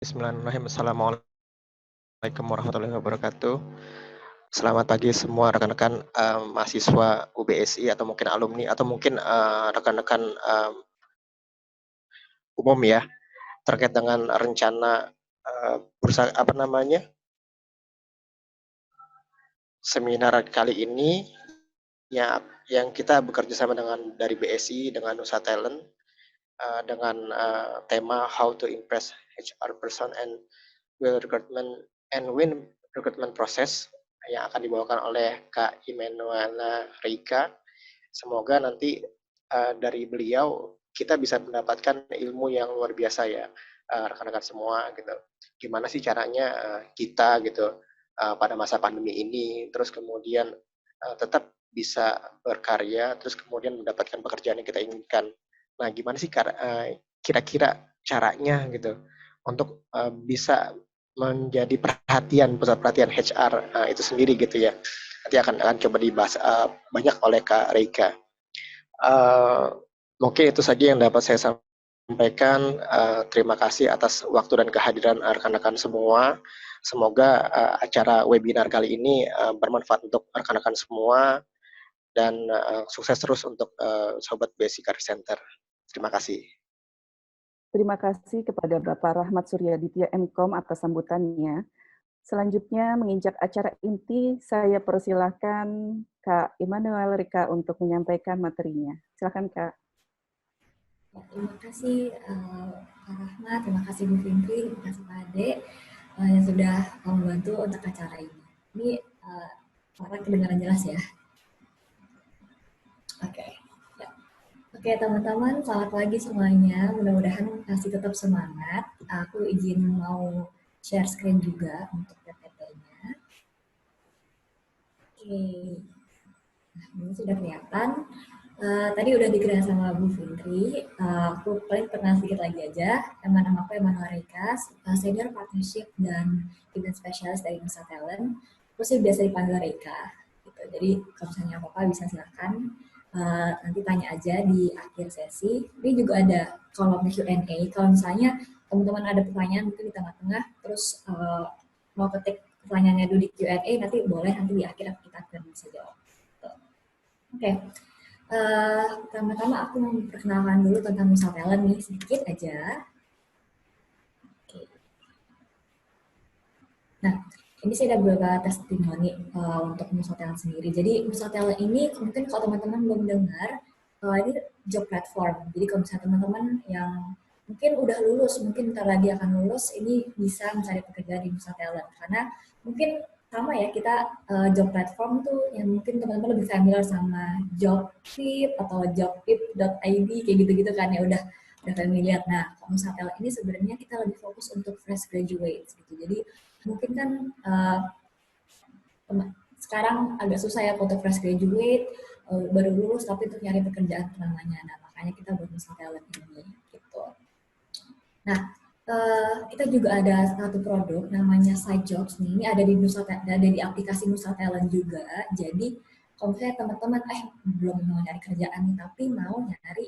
Bismillahirrahmanirrahim. Assalamualaikum warahmatullahi wabarakatuh. Selamat pagi semua rekan-rekan mahasiswa UBSI atau mungkin alumni atau mungkin rekan-rekan umum ya terkait dengan rencana seminar kali ini ya, yang kita bekerja sama dengan dari BSI dengan Nusa Talent dengan tema How to Impress HR Person and Win Recruitment Process yang akan dibawakan oleh Kak Imanuela Reika. Semoga nanti dari beliau kita bisa mendapatkan ilmu yang luar biasa ya, rekan-rekan semua gitu. Gimana sih caranya kita gitu pada masa pandemi ini, terus kemudian tetap bisa berkarya, terus kemudian mendapatkan pekerjaan yang kita inginkan. Nah, gimana sih kira-kira caranya gitu untuk bisa menjadi pusat perhatian HR itu sendiri gitu ya. Nanti akan coba dibahas banyak oleh Kak Reika. Mungkin itu saja yang dapat saya sampaikan. Terima kasih atas waktu dan kehadiran rekan-rekan semua. Semoga acara webinar kali ini bermanfaat untuk rekan-rekan semua dan sukses terus untuk Sobat BSI Career Center. Terima kasih. Terima kasih kepada Bapak Rahmat Suryaditya MKOM atas sambutannya. Selanjutnya menginjak acara inti, saya persilahkan Kak Imanuela Reika untuk menyampaikan materinya. Silakan Kak. Terima kasih Pak Rahmat, terima kasih Bu Fintri, terima kasih Pak Ade yang sudah membantu untuk acara ini. Ini suara kedengaran jelas ya? Oke. Ya. Oke teman-teman, selamat pagi semuanya. Mudah-mudahan masih tetap semangat. Aku izin mau share screen juga untuk PPT-nya. Oke. Nah, ini sudah kelihatan. Tadi udah dikenal sama Bu Fintri, aku paling pernah sedikit lagi aja. Nama aku Imanuela Reika, Senior Partnership dan Event Specialist dari Nusa Talent. Aku sih biasa dipanggil Reika. Gitu. Jadi kalau misalnya apa-apa bisa silakan nanti tanya aja di akhir sesi. Ini juga ada kolom Q&A. Kalau misalnya teman-teman ada pertanyaan mungkin di tengah-tengah, terus mau ketik pertanyaannya dulu di Q&A, nanti boleh nanti di akhir kita akan bisa jawab. Oke. Pertama-tama aku mau memperkenalkan dulu tentang Nusa Talent nih, sedikit aja. Oke. Nah, ini saya ada beberapa testimoni untuk Nusa Talent sendiri. Jadi Nusa Talent ini mungkin kalau teman-teman belum dengar, ini job platform. Jadi kalau misalnya teman-teman yang mungkin udah lulus, mungkin bentar lagi akan lulus, ini bisa mencari pekerjaan di Nusa Talent. Karena mungkin sama ya, kita job platform tuh yang mungkin teman-teman lebih familiar sama Jobtip atau jobtip.id kayak gitu-gitu kan ya, udah familiar. Nah, kalau Nusa Talent ini sebenarnya kita lebih fokus untuk fresh graduates gitu. Jadi mungkin kan sekarang agak susah ya untuk fresh graduate, baru lulus tapi untuk nyari pekerjaan namanya. Nah, makanya kita buat Nusa Talent ini gitu. Nah, kita juga ada satu produk namanya Side Jobs nih. Ini ada di aplikasi Nusa Talent juga. Jadi kalau misalnya teman-teman belum mau nyari kerjaan nih, tapi mau nyari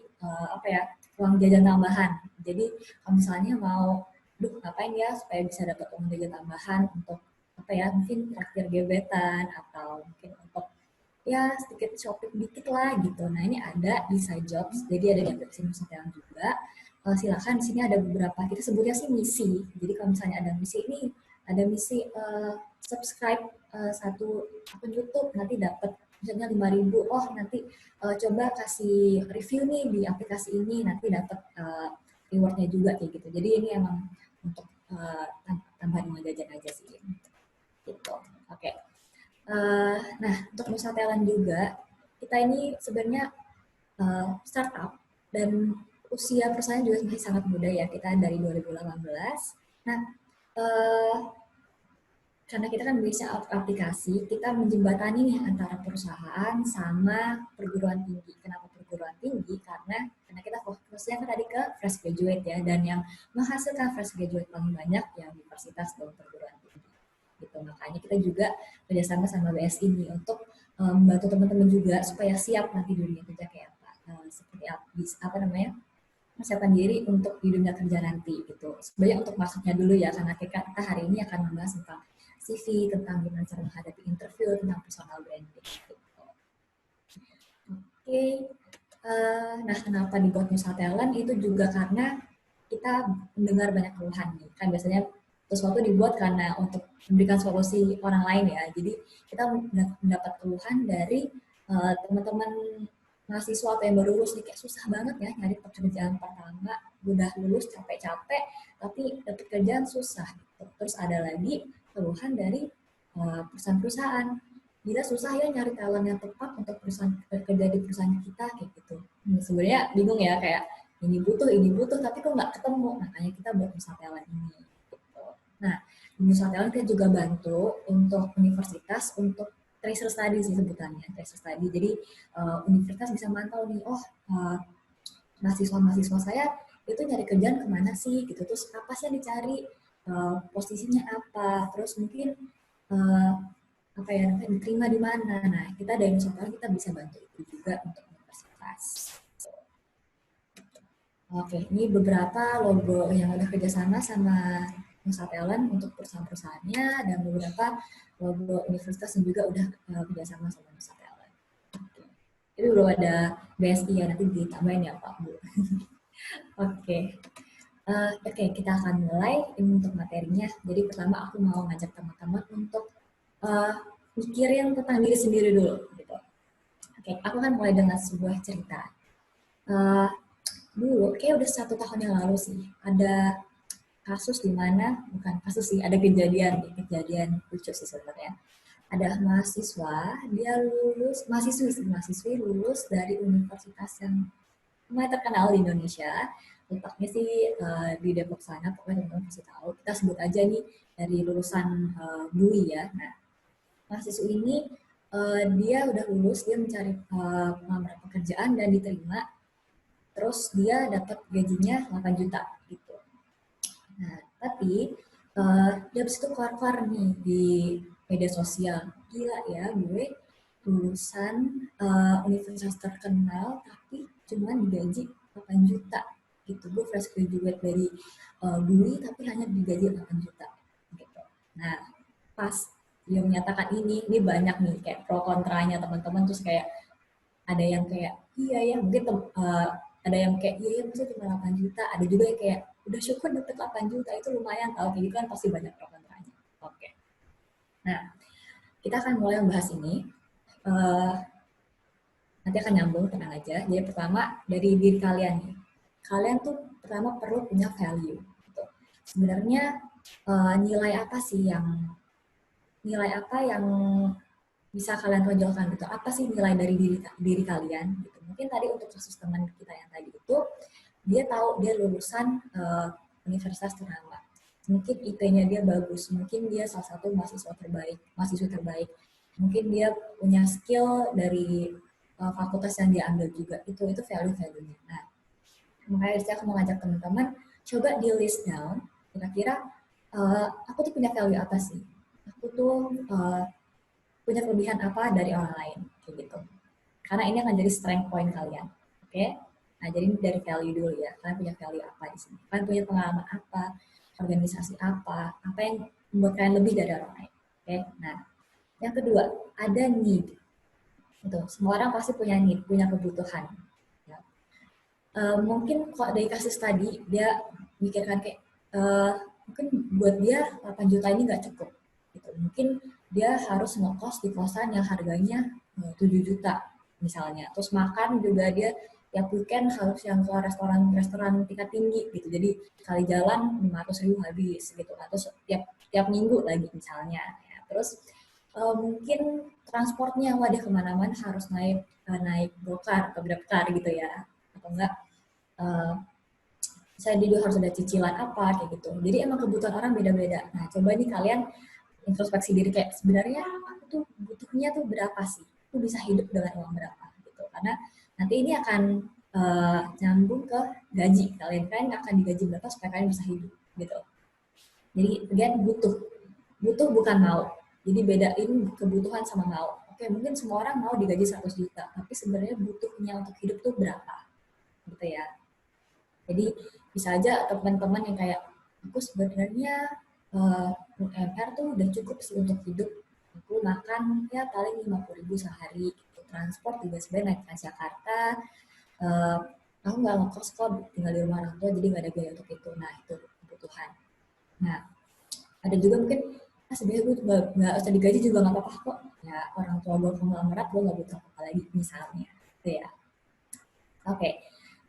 uang jajan tambahan. Jadi kalau misalnya mau ngapain ya supaya bisa dapat uang jajan tambahan untuk mungkin traktir gebetan atau mungkin untuk ya sedikit shopping dikit lah gitu. Nah, ini ada di Side Jobs. Jadi ada di aplikasi Nusa Talent juga. Silakan di sini ada beberapa, kita sebutnya sih misi. Jadi kalau misalnya ada misi ini, ada misi subscribe satu akun YouTube, nanti dapat misalnya 5.000. Oh nanti coba kasih review nih di aplikasi ini, nanti dapat rewardnya juga kayak gitu. Jadi ini emang untuk tambahan uang jajan aja sih. Gitu. Oke. Nah untuk Nusa Talent juga, kita ini sebenarnya startup dan usia perusahaan juga masih sangat muda ya, kita dari 2018. Nah, karena kita kan bisa aplikasi, kita menjembatani nih antara perusahaan sama perguruan tinggi. Kenapa perguruan tinggi? Karena kita fokusnya kan tadi ke fresh graduate ya, dan yang menghasilkan fresh graduate paling banyak ya universitas dan perguruan tinggi. Gitu. Makanya kita juga kerjasama sama BSI ini untuk membantu teman-teman juga supaya siap nanti dunia kerja kayak apa, seperti apa namanya, persiapan diri untuk di dunia kerja nanti gitu. Sebenarnya untuk masuknya dulu ya, karena kita hari ini akan membahas tentang CV, tentang gimana cara menghadapi interview, tentang personal branding. Gitu. Oke, nah kenapa dibuat Nusa Talent itu juga karena kita mendengar banyak keluhan nih. Kan biasanya sesuatu dibuat karena untuk memberikan solusi orang lain ya. Jadi kita mendapat keluhan dari teman-teman mahasiswa atau yang baru lulus nih, kayak susah banget ya nyari pekerjaan pertama, udah lulus capek-capek tapi dapat kerjaan susah gitu. Terus ada lagi keluhan dari perusahaan-perusahaan, gila susah ya nyari talent yang tepat untuk perusahaan kerja di perusahaan kita kayak gitu. Sebenarnya bingung ya, kayak ini butuh tapi kok nggak ketemu, makanya kita buat Nusa Talent ini gitu. Nah di Nusa Talent kita juga bantu untuk universitas untuk tracer study sih sebutannya, tracer study. Jadi universitas bisa mantau nih, mahasiswa-mahasiswa saya itu nyari kerjaan kemana sih gitu, terus apa sih yang dicari, posisinya apa, terus mungkin apa ya, diterima di mana. Nah kita dari Nusa Talent kita bisa bantu itu juga untuk universitas. Oke, ini beberapa logo yang udah kerjasama sama Nusa Talent untuk perusahaan-perusahaannya, dan beberapa logo universitas yang juga udah kerjasama sama Nusa Talent. Oke. Itu belum ada BSI ya, nanti ditambahin ya Pak Bu. Oke. Oke, kita akan mulai ini untuk materinya. Jadi pertama aku mau ngajak teman-teman untuk mikirin tentang diri sendiri dulu. Gitu. Oke, aku akan mulai dengan sebuah cerita. Dulu, kayak udah 1 tahun yang lalu sih, ada kasus di mana, bukan kasus sih, ada kejadian lucu sih sebenarnya. Ada mahasiswa, dia lulus, mahasiswi lulus dari universitas yang lumayan terkenal di Indonesia. Letaknya sih di Depok sana, pokoknya teman-teman pasti tahu. Kita sebut aja nih dari lulusan BUI ya. Nah, mahasiswa ini dia udah lulus, dia mencari pelamar pekerjaan dan diterima. Terus dia dapat gajinya 8 juta gitu. Nah, tapi dia habis itu keluar nih di media sosial. Gila ya, gue lulusan universitas terkenal tapi cuma digaji 8 juta gitu. Gue fresh graduate dari BUI tapi hanya digaji 8 juta gitu. Nah, pas dia menyatakan ini banyak nih kayak pro kontranya teman-teman, terus kayak ada yang kayak iya ya mungkin ada yang kayak iya ya maksudnya cuma 8 juta, ada juga yang kayak udah syukur dapet 8 juta itu lumayan tau, kayak gitu kan pasti banyak pro kontranya. Oke. Nah, kita akan mulai membahas ini. Nanti akan nyambung, tenang aja. Jadi pertama dari diri kalian nih. Kalian tuh pertama perlu punya value. Gitu. Sebenarnya nilai apa yang bisa kalian tonjolkan gitu? Apa sih nilai dari diri kalian? Gitu. Mungkin tadi untuk kasus teman kita yang tadi itu, dia tahu dia lulusan universitas ternama. Mungkin IP-nya dia bagus, mungkin dia salah satu mahasiswa terbaik. Mungkin dia punya skill dari fakultas yang dia ambil juga. Itu value-value-nya. Nah, makanya saya akan mengajak teman-teman coba di list down kira-kira aku tuh punya value apa sih? Aku tuh punya kelebihan apa dari orang lain, kayak gitu. Karena ini akan jadi strength point kalian, oke? Nah, jadi dari value dulu ya. Kalian punya value apa di sini? Kalian punya pengalaman apa? Organisasi apa? Apa yang membuat kalian lebih dari orang lain? Oke? Nah, yang kedua, ada need. Gitu. Semua orang pasti punya need, punya kebutuhan. Ya. Mungkin kalau dari kasus tadi, dia mikirkan kayak, mungkin buat dia 8 juta ini nggak cukup. Gitu. Mungkin dia harus ngekos di kosan yang harganya 7 juta misalnya. Terus makan juga dia tiap weekend harus yang ke restoran tingkat tinggi gitu. Jadi sekali jalan 500.000 habis gitu. Terus tiap minggu lagi misalnya. Ya. Terus mungkin transportnya dia kemana-mana harus naik gokar atau grabcar gitu ya. Atau enggak saya juga harus ada cicilan apa kayak gitu. Jadi emang kebutuhan orang beda-beda. Nah, coba nih kalian introspeksi diri kayak sebenarnya aku tuh butuhnya tuh berapa sih? Aku bisa hidup dengan uang berapa gitu. Karena nanti ini akan nyambung ke gaji kalian. Kalian akan digaji berapa supaya kalian bisa hidup gitu. Jadi again butuh bukan mau. Jadi bedain kebutuhan sama mau. Oke, mungkin semua orang mau digaji 100 juta, tapi sebenarnya butuhnya untuk hidup tuh berapa? Gitu ya. Jadi bisa aja teman-teman yang kayak, aku sebenarnya UMR tuh udah cukup sih untuk hidup. Aku makan ya paling 50.000 sehari. Gitu. Transport juga sebenarnya naik Transjakarta. Uh, aku nggak ngekos kok, tinggal di rumah orang tua, jadi nggak ada biaya untuk itu. Nah, itu kebutuhan. Nah, ada juga mungkin, sebenarnya gue nggak usah digaji juga nggak apa-apa kok. Ya, orang tua gue konglomerat, gue nggak butuh apa lagi, misalnya. Itu ya. Oke,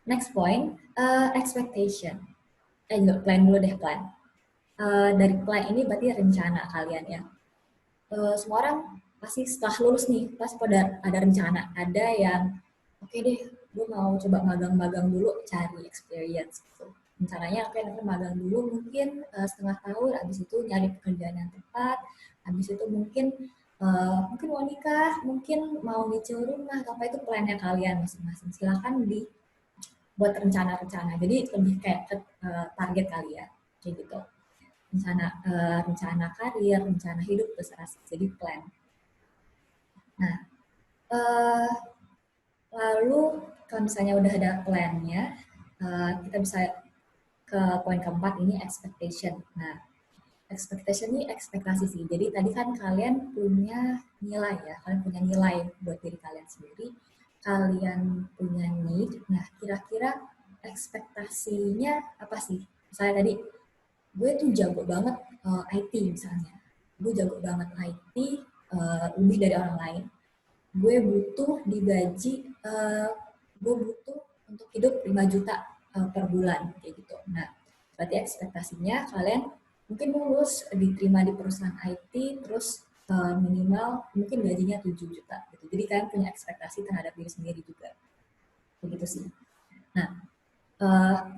next point, expectation. Plan dulu deh, plan. Dari plan ini berarti rencana kalian ya. Semua orang pasti setelah lulus nih, pasti pada ada rencana. Ada yang, oke deh, gue mau coba magang-magang dulu, cari experience gitu. Rencananya oke, nanti magang dulu mungkin setengah tahun, habis itu nyari pekerjaan yang tepat, habis itu mungkin mau nikah, mungkin mau nyicil rumah, apa itu plannya kalian masing-masing. Silahkan buat rencana-rencana. Jadi lebih kayak target kalian, kayak gitu. Rencana karir, rencana hidup, terserah. Jadi plan. Nah, lalu kalau misalnya udah ada plan-nya, kita bisa ke poin keempat, ini expectation. Nah, expectation ini ekspektasi sih. Jadi tadi kan kalian punya nilai ya, kalian punya nilai buat diri kalian sendiri, kalian punya need. Nah, kira-kira ekspektasinya apa sih? Misalnya tadi, gue tuh jago banget IT misalnya. Gue jago banget IT, lebih dari orang lain. Gue butuh digaji, gue butuh untuk hidup 5 juta per bulan, kayak gitu. Nah, berarti ekspektasinya kalian mungkin lulus, diterima di perusahaan IT, terus minimal mungkin gajinya 7 juta. Gitu. Jadi kalian punya ekspektasi terhadap diri sendiri juga. Begitu sih. Nah,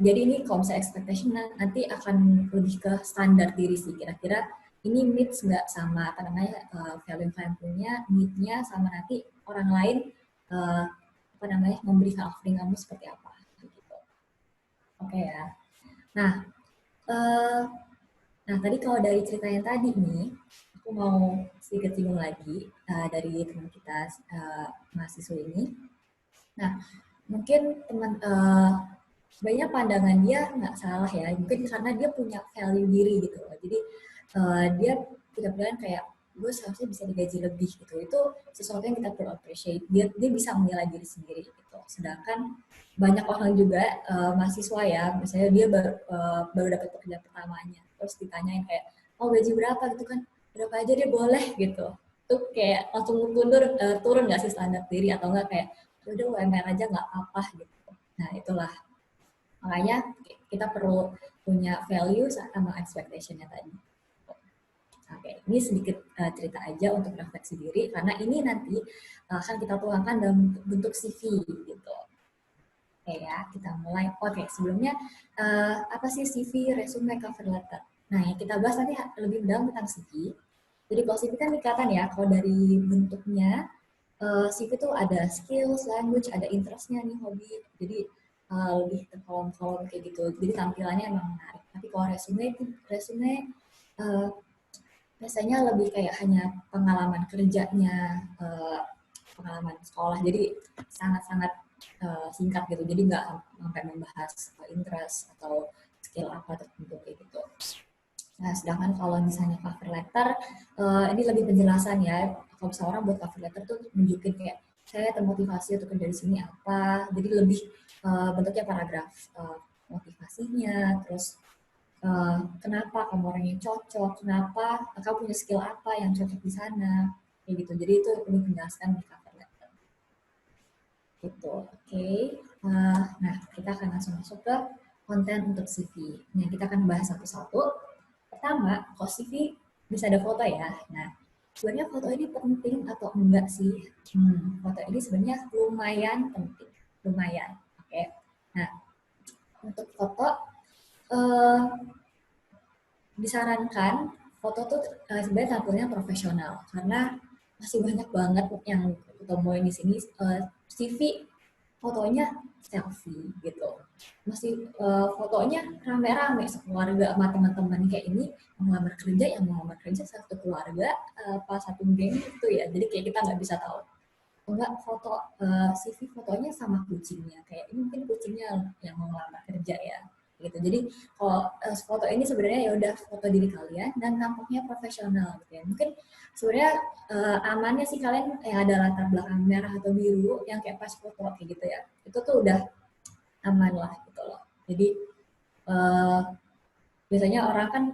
jadi ini kalau misalnya expectation nanti akan lebih ke standar diri sih. Kira-kira ini meets nggak sama value kalian punya, need-nya sama nanti orang lain memberikan offering kamu seperti apa. Gitu. Oke ya. Nah, tadi kalau dari cerita yang tadi nih, aku mau sedikit singgung lagi dari teman kita mahasiswa ini. Nah, mungkin sebenarnya pandangan dia nggak salah ya, mungkin karena dia punya value diri gitu loh. Jadi dia punya pilihan kayak, gue seharusnya bisa digaji lebih gitu. Itu sesuatu yang kita perlu appreciate. Dia bisa menilai diri sendiri gitu. Sedangkan banyak orang juga mahasiswa ya, misalnya dia baru dapat pekerjaan pertamanya, terus ditanyain kayak, oh gaji berapa gitu kan, berapa aja dia boleh gitu. Tuh kayak langsung turun nggak sih standar diri, atau enggak kayak, udah UMR aja nggak apa gitu. Nah itulah, makanya kita perlu punya value sama expectation-nya tadi. Oke, ini sedikit cerita aja untuk refleksi diri, karena ini nanti akan kita tuangkan dalam bentuk CV gitu. Oke ya, kita mulai. Oke, sebelumnya apa sih CV, resume, cover letter? Nah, yang kita bahas tadi lebih dalam tentang CV. Jadi kalau CV kan kelihatan ya, kalau dari bentuknya, CV itu ada skills, language, ada interest-nya nih, hobi. Jadi lebih ke kolom-kolom kayak gitu. Jadi tampilannya emang menarik. Tapi kalau resume biasanya lebih kayak hanya pengalaman kerjanya, pengalaman sekolah. Jadi sangat-sangat singkat gitu. Jadi nggak sampai membahas interest atau skill apa tertentu kayak gitu. Nah, sedangkan kalau misalnya cover letter, ini lebih penjelasan ya. Kalau misalnya orang buat cover letter tuh nunjukin kayak, saya termotivasi untuk kerja di sini apa. Jadi lebih bentuknya paragraf motivasinya, terus kenapa kamu orangnya cocok, kenapa kamu punya skill apa yang cocok di sana, kayak gitu. Jadi itu perlu penjelasan di cover letter. Gitu, oke. Nah, kita akan langsung masuk ke konten untuk CV. Nah, kita akan bahas satu-satu. Pertama, kalau CV bisa ada foto ya. Nah, sebenarnya foto ini penting atau enggak sih? Foto ini sebenarnya lumayan penting, lumayan. Oke. Nah, untuk foto disarankan foto tuh sebenarnya tampilnya profesional, karena masih banyak banget yang ketemuin di sini CV fotonya selfie gitu, masih fotonya rame-rame sekeluarga sama teman-teman, kayak ini mau ngelamar kerja satu keluarga apa satu geng gitu ya, jadi kayak kita nggak bisa tahu. enggak foto CV fotonya sama kucingnya, kayak ini mungkin kucingnya yang mau melamar kerja ya gitu. Jadi kalau foto ini sebenarnya ya udah foto diri kalian dan tampaknya profesional gitu ya. Mungkin sebenarnya amannya sih kalian yang ada latar belakang merah atau biru yang kayak pas foto kayak gitu ya, itu tuh udah aman lah gitu loh. Jadi biasanya orang kan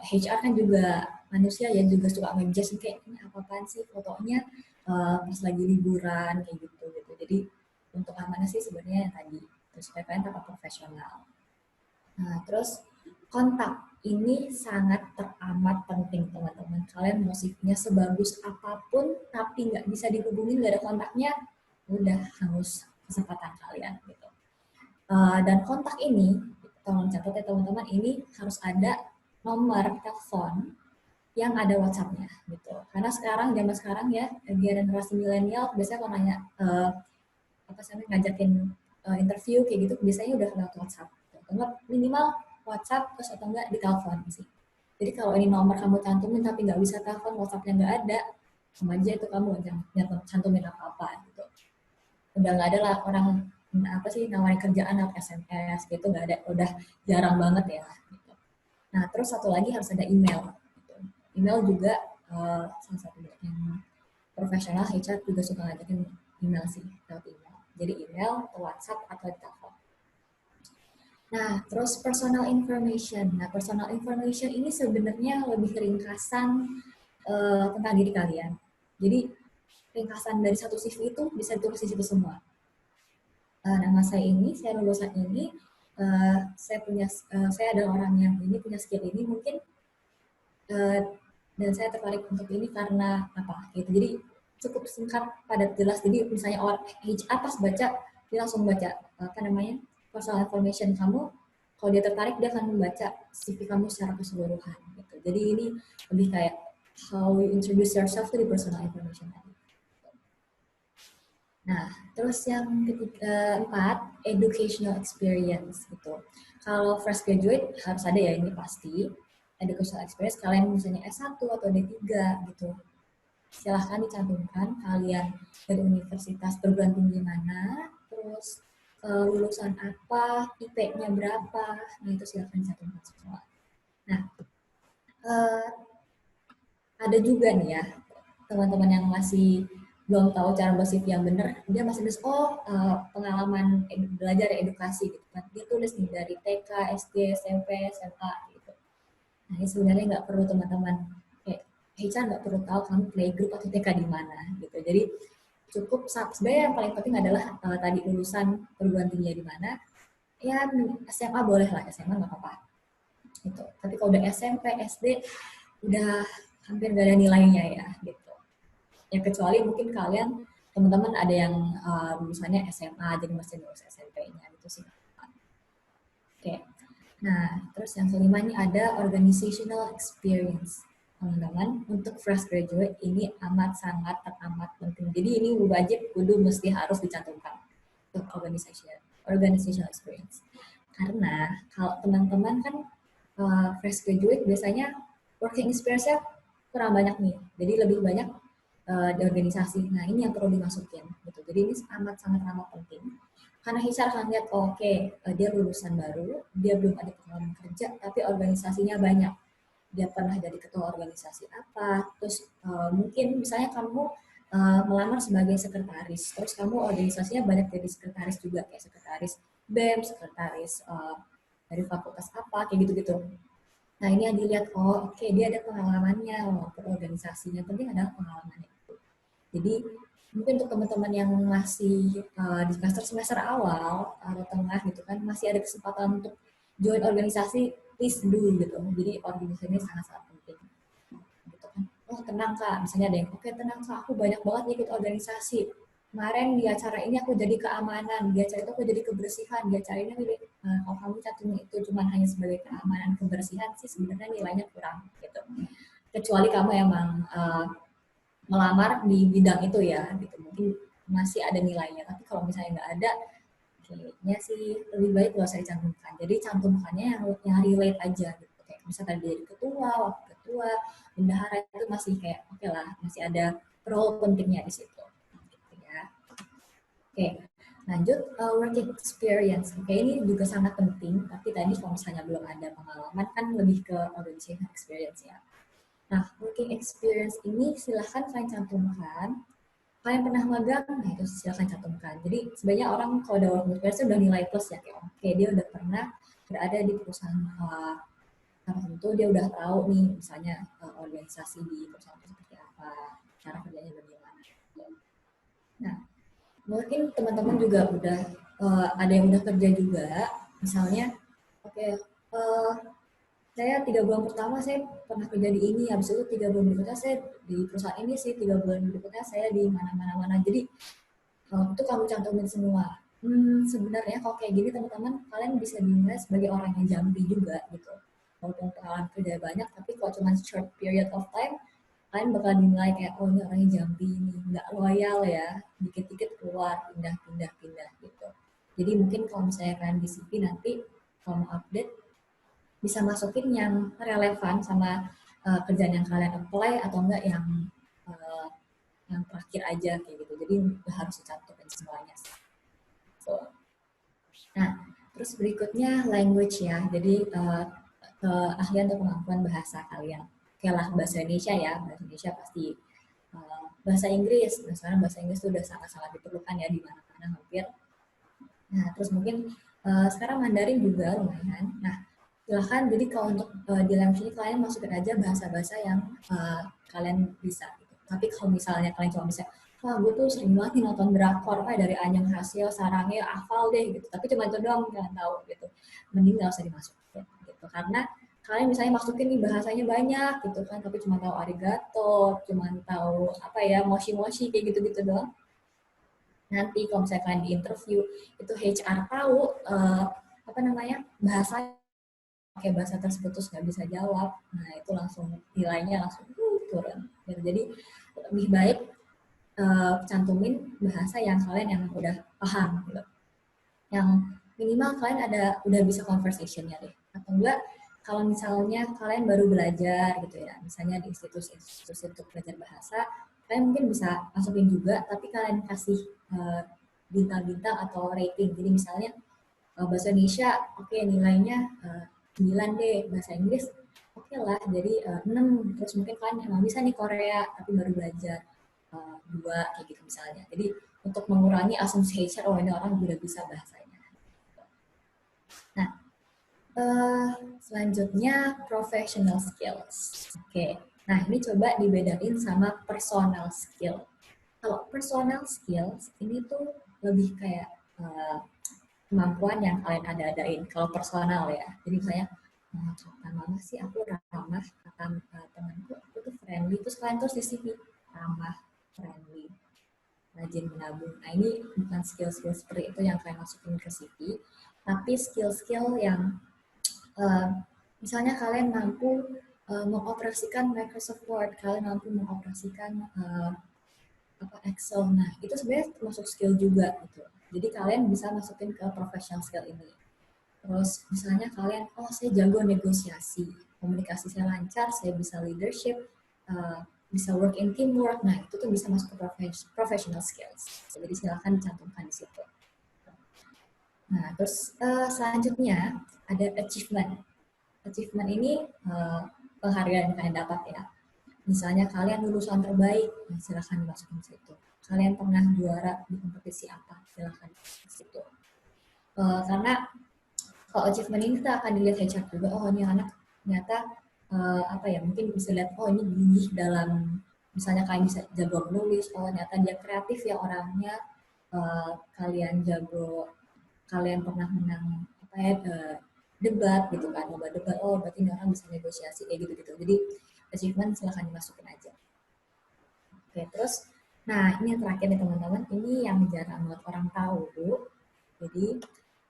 HR kan juga manusia ya, juga suka ngejudge kayak ini apa-apaan sih fotonya pas lagi liburan kayak gitu. Jadi untuk amanah sih sebenarnya yang tadi, terus supaya kalian tetap profesional. Nah terus kontak ini sangat teramat penting teman-teman. Kalian mau CV-nya sebagus apapun tapi nggak bisa dihubungin, nggak ada kontaknya, udah hangus kesempatan kalian gitu. Dan kontak ini, tolong catat ya teman-teman, ini harus ada nomor telepon yang ada WhatsApp-nya gitu. Karena zaman sekarang ya, generasi milenial biasanya kalau nanya apa sih ngajakin interview kayak gitu, biasanya udah lewat WhatsApp. Gitu. Minimal WhatsApp terus atau enggak di telepon sih. Jadi kalau ini nomor kamu cantumin tapi nggak bisa telepon, WhatsApp-nya nggak ada, sama aja itu kamu jangan cantumin apa-apa gitu. Udah nggak ada lah orang apa sih nawarin kerjaan atau SMS gitu, nggak ada, udah jarang banget ya gitu. Nah terus satu lagi harus ada email gitu. Email juga salah satu yang profesional HR juga suka ngajakin email sih, lewat email. Jadi email atau WhatsApp atau telepon. Nah terus personal information. Nah personal information ini sebenarnya lebih ringkasan tentang diri kalian. Jadi ringkasan dari satu CV itu bisa ditulis di situ semua. Nama saya ini, saya lulusan ini, saya adalah orang yang ini punya skill ini mungkin, dan saya tertarik untuk ini karena apa gitu. Jadi cukup singkat, padat, jelas. Jadi misalnya orang HR pas baca, dia langsung baca apa namanya personal information kamu. Kalau dia tertarik, dia akan membaca CV kamu secara keseluruhan. Gitu. Jadi ini lebih kayak how you introduce yourself to the personal information. Nah, terus yang keempat, educational experience gitu. Kalau fresh graduate harus ada ya, ini pasti. Educational experience, kalian misalnya S1 atau D3 gitu. Silahkan dicantumkan kalian dari universitas perguruan tinggi mana, terus lulusan apa, IP-nya berapa, nah itu silahkan dicantumkan semua. Nah, ada juga nih ya, teman-teman yang masih belum tahu cara buat CV yang benar, dia masih nulis pengalaman belajar edukasi gitu kan. Dia tulis nih dari TK, SD, SMP, SMA gitu. Nah ini sebenarnya nggak perlu teman-teman, kayak HR nggak perlu tahu kamu playgroup atau TK di mana gitu. Jadi cukup sebenarnya yang paling penting adalah tadi lulusan perguruan tinggi di mana. Ya SMA boleh lah, SMA nggak apa-apa. Gitu. Tapi kalau udah SMP, SD udah hampir nggak ada nilainya ya gitu. Ya kecuali mungkin kalian teman-teman ada yang misalnya SMA jadi masih lulus SMP-nya gitu sih. Oke. Nah, terus yang kelima ini ada organizational experience. Teman-teman, untuk fresh graduate ini amat sangat teramat penting. Jadi ini wajib kudu mesti harus dicantumkan untuk organizational experience. Karena kalau teman-teman kan fresh graduate biasanya working experience-nya kurang banyak nih. Jadi lebih banyak di organisasi. Nah ini yang perlu dimasukin gitu. Jadi ini sangat penting. Karena HR akan lihat, dia lulusan baru, dia belum ada pengalaman kerja, tapi organisasinya banyak. Dia pernah jadi ketua organisasi apa, terus mungkin misalnya kamu melamar sebagai sekretaris, terus kamu organisasinya banyak jadi sekretaris juga, kayak sekretaris BEM, sekretaris dari fakultas apa, kayak gitu-gitu. Nah ini yang dilihat, dia ada pengalamannya, organisasinya, penting adalah pengalamannya. Jadi mungkin untuk teman-teman yang masih di semester awal atau tengah gitu kan, masih ada kesempatan untuk join organisasi, please do gitu. Jadi organisasi ini sangat-sangat penting. Gitu kan. Tenang Kak, misalnya ada yang tenang Kak, aku banyak banget ikut organisasi. Kemarin di acara ini aku jadi keamanan, di acara itu aku jadi kebersihan, di acara ini kalau kamu cantumin itu cuma hanya sebagai keamanan, kebersihan sih sebenarnya nilainya kurang gitu. Kecuali kamu emang melamar di bidang itu ya, gitu. Mungkin masih ada nilainya. Tapi kalau misalnya nggak ada, kayaknya sih lebih baik nggak usah dicantumkan. Jadi cantumkannya yang relate aja, gitu. Kayak misalnya tadi jadi ketua, wakil ketua, bendahara itu masih kayak oke lah, masih ada role pentingnya di situ. Gitu ya. Oke, lanjut working experience. Oke, ini juga sangat penting, tapi tadi kalau misalnya belum ada pengalaman kan lebih ke organization experience ya. Nah, working experience ini silahkan kalian cantumkan. Kalian pernah magang, nah itu silahkan cantumkan. Jadi sebenarnya orang kalau udah working experience udah nilai plus ya, kayak oke dia udah pernah berada di perusahaan tertentu, dia udah tahu nih misalnya organisasi di perusahaan itu seperti apa, cara kerjanya bagaimana. Nah, mungkin teman-teman juga udah ada yang udah kerja juga, misalnya, oke, saya 3 bulan pertama saya pernah kerja di ini, habis itu 3 bulan berikutnya saya di perusahaan ini sih, 3 bulan berikutnya saya di mana-mana. Jadi itu kamu cantumin semua. Sebenarnya kalau kayak gini teman-teman, kalian bisa dinilai sebagai orang yang jambi juga gitu. Walaupun pengalaman kerja banyak, tapi kalau cuma short period of time, kalian bakal dinilai kayak, oh ini orangnya jambi nih, nggak loyal ya, dikit-dikit keluar, pindah gitu. Jadi mungkin kalau misalnya kalian di CV nanti, kalau mau update, bisa masukin yang relevan sama kerjaan yang kalian apply atau enggak yang terakhir aja kayak gitu. Jadi harus dicantumin semuanya. So. Nah, terus berikutnya language ya. Jadi keahlian atau kemampuan bahasa kalian. Oke lah, bahasa Indonesia ya. Bahasa Indonesia pasti. Bahasa Inggris, misalnya bahasa Inggris itu udah sangat-sangat diperlukan ya di mana-mana hampir. Nah, terus mungkin sekarang Mandarin juga lumayan. Nah, silahkan jadi kalau untuk di language ini kalian masukin aja bahasa-bahasa yang kalian bisa gitu. Tapi kalau misalnya kalian cuma bisa, wah gue tuh sering banget nih nonton drakor, dari Anyang Hasil, Sarangnya, hafal deh gitu. Tapi cuma itu doang kalian tahu gitu. Mending gak usah dimasukin gitu. Karena kalian misalnya masukin nih bahasanya banyak gitu kan, tapi cuma tahu arigato, cuma tahu apa ya, moshi-moshi kayak gitu-gitu doang. Nanti kalau misalnya kalian di interview, itu HR tahu bahasa pakai bahasa tersebut terus nggak bisa jawab, nah itu langsung nilainya langsung turun. Jadi lebih baik cantumin bahasa yang kalian yang udah paham gitu. Yang minimal kalian udah bisa conversationnya deh. Atau enggak kalau misalnya kalian baru belajar gitu ya, misalnya di institusi untuk belajar bahasa, kalian mungkin bisa masukin juga, tapi kalian kasih bintang-bintang atau rating. Jadi misalnya bahasa Indonesia, oke, nilainya 9 deh, bahasa Inggris oke lah, jadi 6. Terus mungkin kalian emang bisa nih Korea, tapi baru belajar 2, kayak gitu misalnya. Jadi untuk mengurangi asumsi HR, oh ini orang udah bisa bahasanya. Nah, selanjutnya professional skills. Oke, nah ini coba dibedain sama personal skill. Kalau personal skills ini tuh lebih kayak kemampuan yang kalian ada-adain. Kalau personal ya, jadi misalnya kata mama sih aku ramah, kata temanku aku tuh friendly, terus kalian terus di sini ramah, friendly, rajin menabung. Nah ini bukan skill-skill seperti itu yang kalian masukin ke CV, tapi skill-skill yang misalnya kalian mampu mengoperasikan Microsoft Word, kalian mampu mengoperasikan Excel. Nah itu sebenarnya termasuk skill juga gitu. Jadi kalian bisa masukin ke professional skill ini. Terus misalnya kalian, oh saya jago negosiasi, komunikasi saya lancar, saya bisa leadership, bisa work in teamwork. Nah itu tuh bisa masuk ke professional skills. Jadi silakan dicantumkan di situ. Nah terus selanjutnya ada achievement. Achievement ini penghargaan yang kalian dapat ya. Misalnya kalian lulusan terbaik, nah silakan dimasukin ke situ. Kalian pernah juara di kompetisi apa, silakan di situ. Karena kalau achievement ini kita akan dilihat HR juga, oh ini anak ternyata mungkin bisa lihat, oh ini gigih dalam, misalnya kalian bisa jago menulis, oh ternyata dia kreatif ya orangnya, kalian jago, kalian pernah menang debat gitu kan, lomba debat, oh berarti ini orang bisa negosiasi kayak gitu-gitu. Jadi achievement silahkan dimasukin aja. Oke, terus, nah ini yang terakhir nih teman-teman, ini yang jarang banget orang tahu, jadi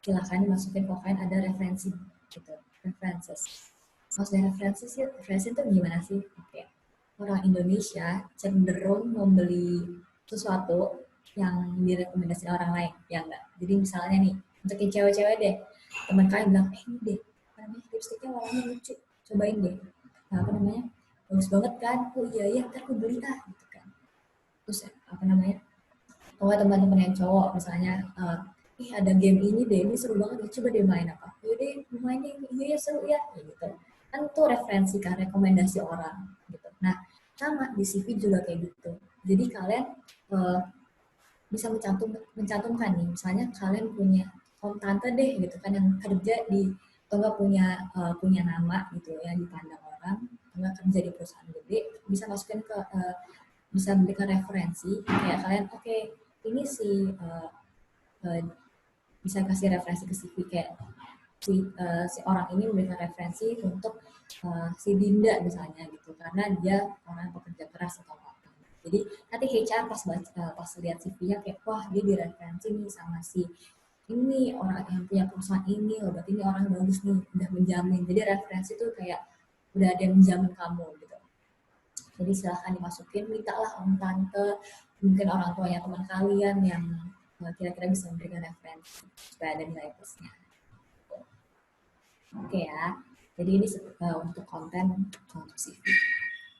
silakan dimasukin kalau kalian ada referensi gitu, references. Maksudnya referensi itu gimana sih? Oke. Orang Indonesia cenderung membeli sesuatu yang direkomendasikan orang lain, ya enggak? Jadi misalnya nih, untuk yang cewek-cewek deh, teman kalian bilang, ini deh, lipstiknya warnanya lucu, cobain deh. Nah, bagus banget kan? Oh iya, ntar aku beli gitu kan. Terus kalau teman-teman yang cowok misalnya, ada game ini deh, ini seru banget, coba deh main apa? Yaudah main deh, iya seru ya, gitu. Kan itu referensi kan, rekomendasi orang gitu. Nah, sama di CV juga kayak gitu. Jadi kalian bisa mencantumkan nih, misalnya kalian punya om tante deh gitu kan yang kerja di atau nggak punya nama gitu ya dipandang orang, atau nggak kerja di perusahaan gede, bisa masukin ke bisa memberikan referensi kayak kalian oke, ini si bisa kasih referensi ke CV kayak si orang ini memberikan referensi untuk si Dinda misalnya gitu karena dia orang pekerja keras atau apa. Jadi nanti HR pas lihat CV-nya kayak wah dia direferensi nih sama si ini orang yang punya perusahaan ini, loh berarti ini orang bagus nih, udah menjamin. Jadi referensi tuh kayak udah ada yang menjamin kamu gitu. Jadi silahkan dimasukin, mintalah om tante, mungkin orang tuanya teman kalian yang kira-kira bisa memberikan referensi supaya ada nilai plusnya. Oke ya, jadi ini untuk konten untuk CV.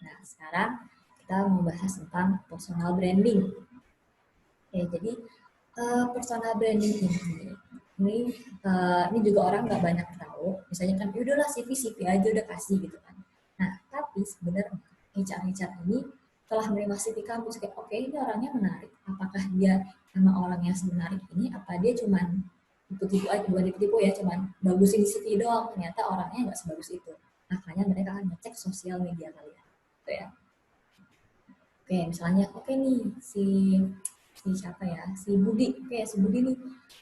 Nah sekarang kita mau bahas tentang personal branding. Oke, jadi personal branding ini juga orang nggak banyak tahu. Misalnya kan, udahlah CV aja udah kasih gitu kan. Nah, tapi sebenarnya HR ini telah menerima CV kamu, kayak oke ini orangnya menarik. Apakah dia memang orang yang semenarik ini? Apa dia cuman tipu-tipu aja, bukan tipu-tipu ya, cuman bagusin di CV doang. Ternyata orangnya nggak sebagus itu. Makanya mereka akan ngecek sosial media kalian, gitu ya. Oke, misalnya oke nih si siapa ya, si Budi, si Budi nih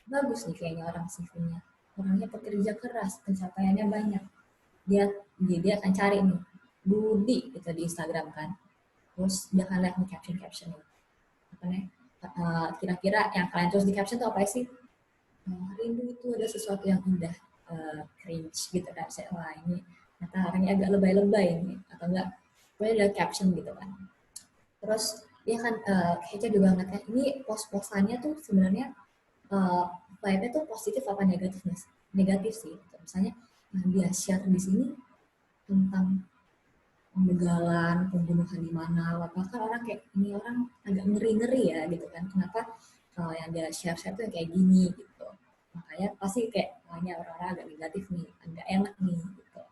bagus nih kayaknya orang CV-nya, orangnya pekerja keras, pencapaiannya banyak, dia akan cari nih Budi gitu di Instagram kan, terus dia akan lihat nih caption apa nih, kira-kira yang kalian tulis di caption itu apa sih? Rindu itu ada sesuatu yang indah, cringe gitu kan, saya wah ini ternyata orangnya agak lebay-lebay nih, atau enggak pokoknya ada caption gitu kan. Terus dia kan Heca juga ngeliatnya ini post-postannya tuh sebenarnya vibe-nya tuh positif apa negatif nih? Negatif sih. Misalnya dia share di sini tentang pembegalan, pembunuhan di mana, bahkan orang kayak ini orang agak ngeri-ngeri ya gitu kan. Kenapa yang dia share tuh kayak gini gitu. Makanya pasti kayak banyak orang-orang agak negatif nih, agak enak nih gitu.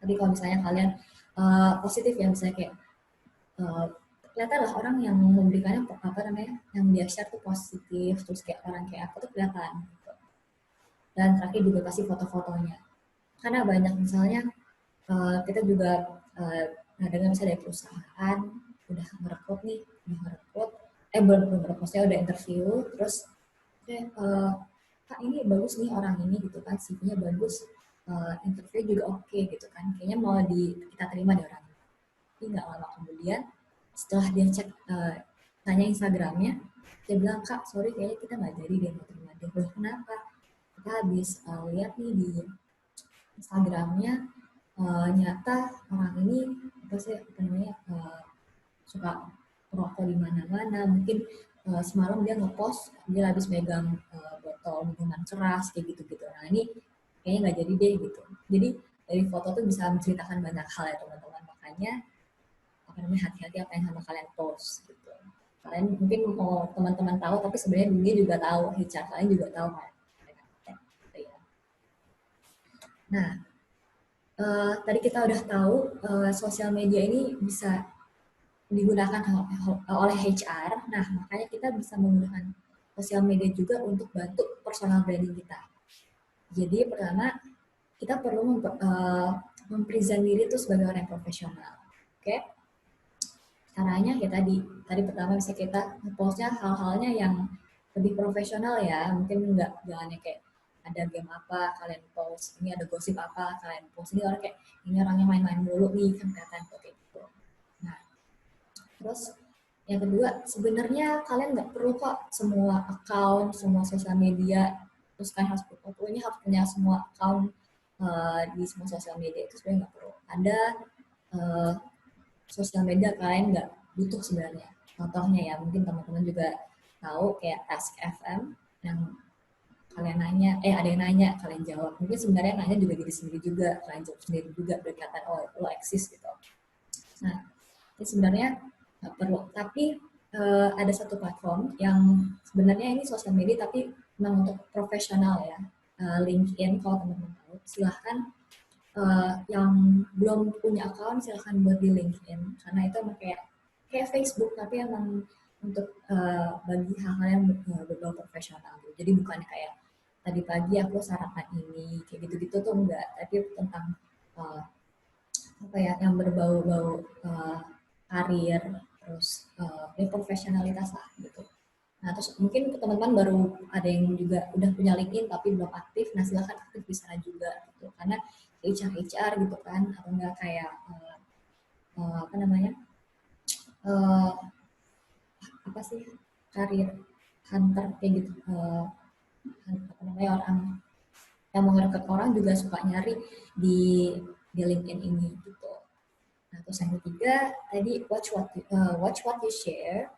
Tapi kalau misalnya kalian positif ya, misalnya kayak kelihatan lah orang yang memberikannya apa namanya yang dia share tuh positif, terus kayak orang kayak aku tuh kelihatan gitu. Dan terakhir juga pasti foto-fotonya, karena banyak misalnya kita juga dengan misalnya dari perusahaan udah ngerekrut belum ngerekrut, maksudnya udah interview, terus kayak Kak ini bagus nih orang ini gitu kan, CV-nya bagus, interview juga oke gitu kan, kayaknya mau kita terima di orang ini. Tapi nggak lama kemudian setelah dia cek tanya Instagramnya, dia bilang kak sorry kayaknya kita nggak jadi dia mau terima dia. Loh kenapa? Kita habis lihat nih di Instagramnya nyata orang ini suka merokok di mana-mana, mungkin semalam dia ngepost dia habis megang botol minuman keras kayak gitu-gitu. Nah ini kayaknya nggak jadi deh gitu. Jadi dari foto tuh bisa menceritakan banyak hal ya teman-teman, makanya hati-hati apa yang sama kalian post gitu. Kalian mungkin mau teman-teman tahu, tapi sebenarnya dia juga tahu, HR kalian juga tahu kan. Gitu ya. Nah, tadi kita udah tahu sosial media ini bisa digunakan oleh HR. Nah, makanya kita bisa menggunakan sosial media juga untuk bantu personal branding kita. Jadi pertama, kita perlu mempresent diri itu sebagai orang yang profesional. Oke? Caranya ya tadi pertama bisa kita postnya hal-halnya yang lebih profesional ya, mungkin jangan kayak ada game apa kalian post, ini ada gosip apa kalian post, ini orang kayak ini orangnya main-main mulu nih kan kelihatan kayak gitu. Nah terus yang kedua, sebenarnya kalian nggak perlu kok semua account, semua sosial media terus kan harus punya semua account di semua sosial media, itu sebenarnya nggak perlu. Ada sosial media kalian nggak butuh sebenarnya. Contohnya ya, mungkin teman-teman juga tahu kayak Ask FM yang kalian nanya, ada yang nanya, kalian jawab. Mungkin sebenarnya nanya juga diri sendiri juga, kalian jawab sendiri juga, berkata, oh lo eksis gitu. Nah, ini sebenarnya nggak perlu. Tapi ada satu platform yang sebenarnya ini sosial media tapi memang untuk profesional ya, LinkedIn. Kalau teman-teman tahu silahkan, yang belum punya account silahkan buat di LinkedIn, karena itu emang kayak Facebook tapi emang untuk bagi hal-hal yang berbau profesional gitu. Jadi bukan kayak tadi pagi aku sarapan ini kayak gitu-gitu tuh enggak, tapi tentang uh, apa ya yang berbau-bau karir, terus ya profesionalitas lah gitu. Nah, terus mungkin teman-teman baru ada yang juga udah punya LinkedIn tapi belum aktif, nah silahkan aktif di sana juga gitu. Karena HR gitu kan, atau enggak kayak apa namanya, uh, apa sih, karir hunter kayak gitu, apa namanya, orang yang mau ngerekrut orang juga suka nyari di LinkedIn ini gitu. Nah, terus yang ketiga tadi watch what you share.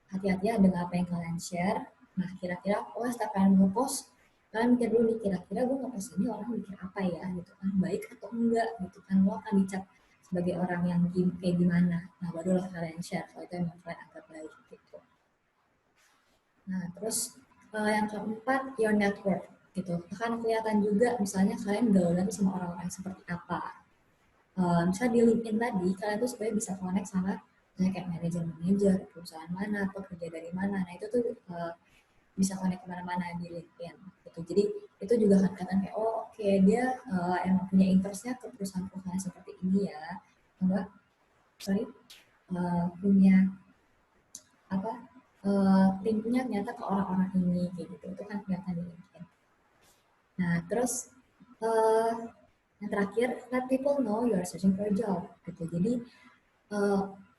Hati-hati ya dengan apa yang kalian share. Nah, kira-kira setelah kalian nge-post, kalian mikir dulu nih, kira-kira gue nge-post ini orang mikir apa ya gitu kan, baik atau enggak gitu kan, lo akan dicap sebagai orang yang kayak gimana. Nah, barulah kalian share kalau itu emang kalian anggap baik gitu. Nah, terus yang keempat, your network gitu. Akan kelihatan juga misalnya kalian gaulan sama orang-orang seperti apa. Misalnya di LinkedIn tadi, kalian tuh sebenarnya bisa connect sama misalnya kayak manajer-manajer, perusahaan mana, atau kerja dari mana. Nah, itu tuh bisa connect kemana-mana di LinkedIn gitu. Jadi itu juga akan kelihatan kayak, oh oke, dia emang punya interestnya ke perusahaan-perusahaan seperti ini ya. Enggak, punya apa, linknya ternyata ke orang-orang ini kayak gitu. Itu kan kelihatan di LinkedIn. Nah, terus yang terakhir, let people know you are searching for a job gitu. Jadi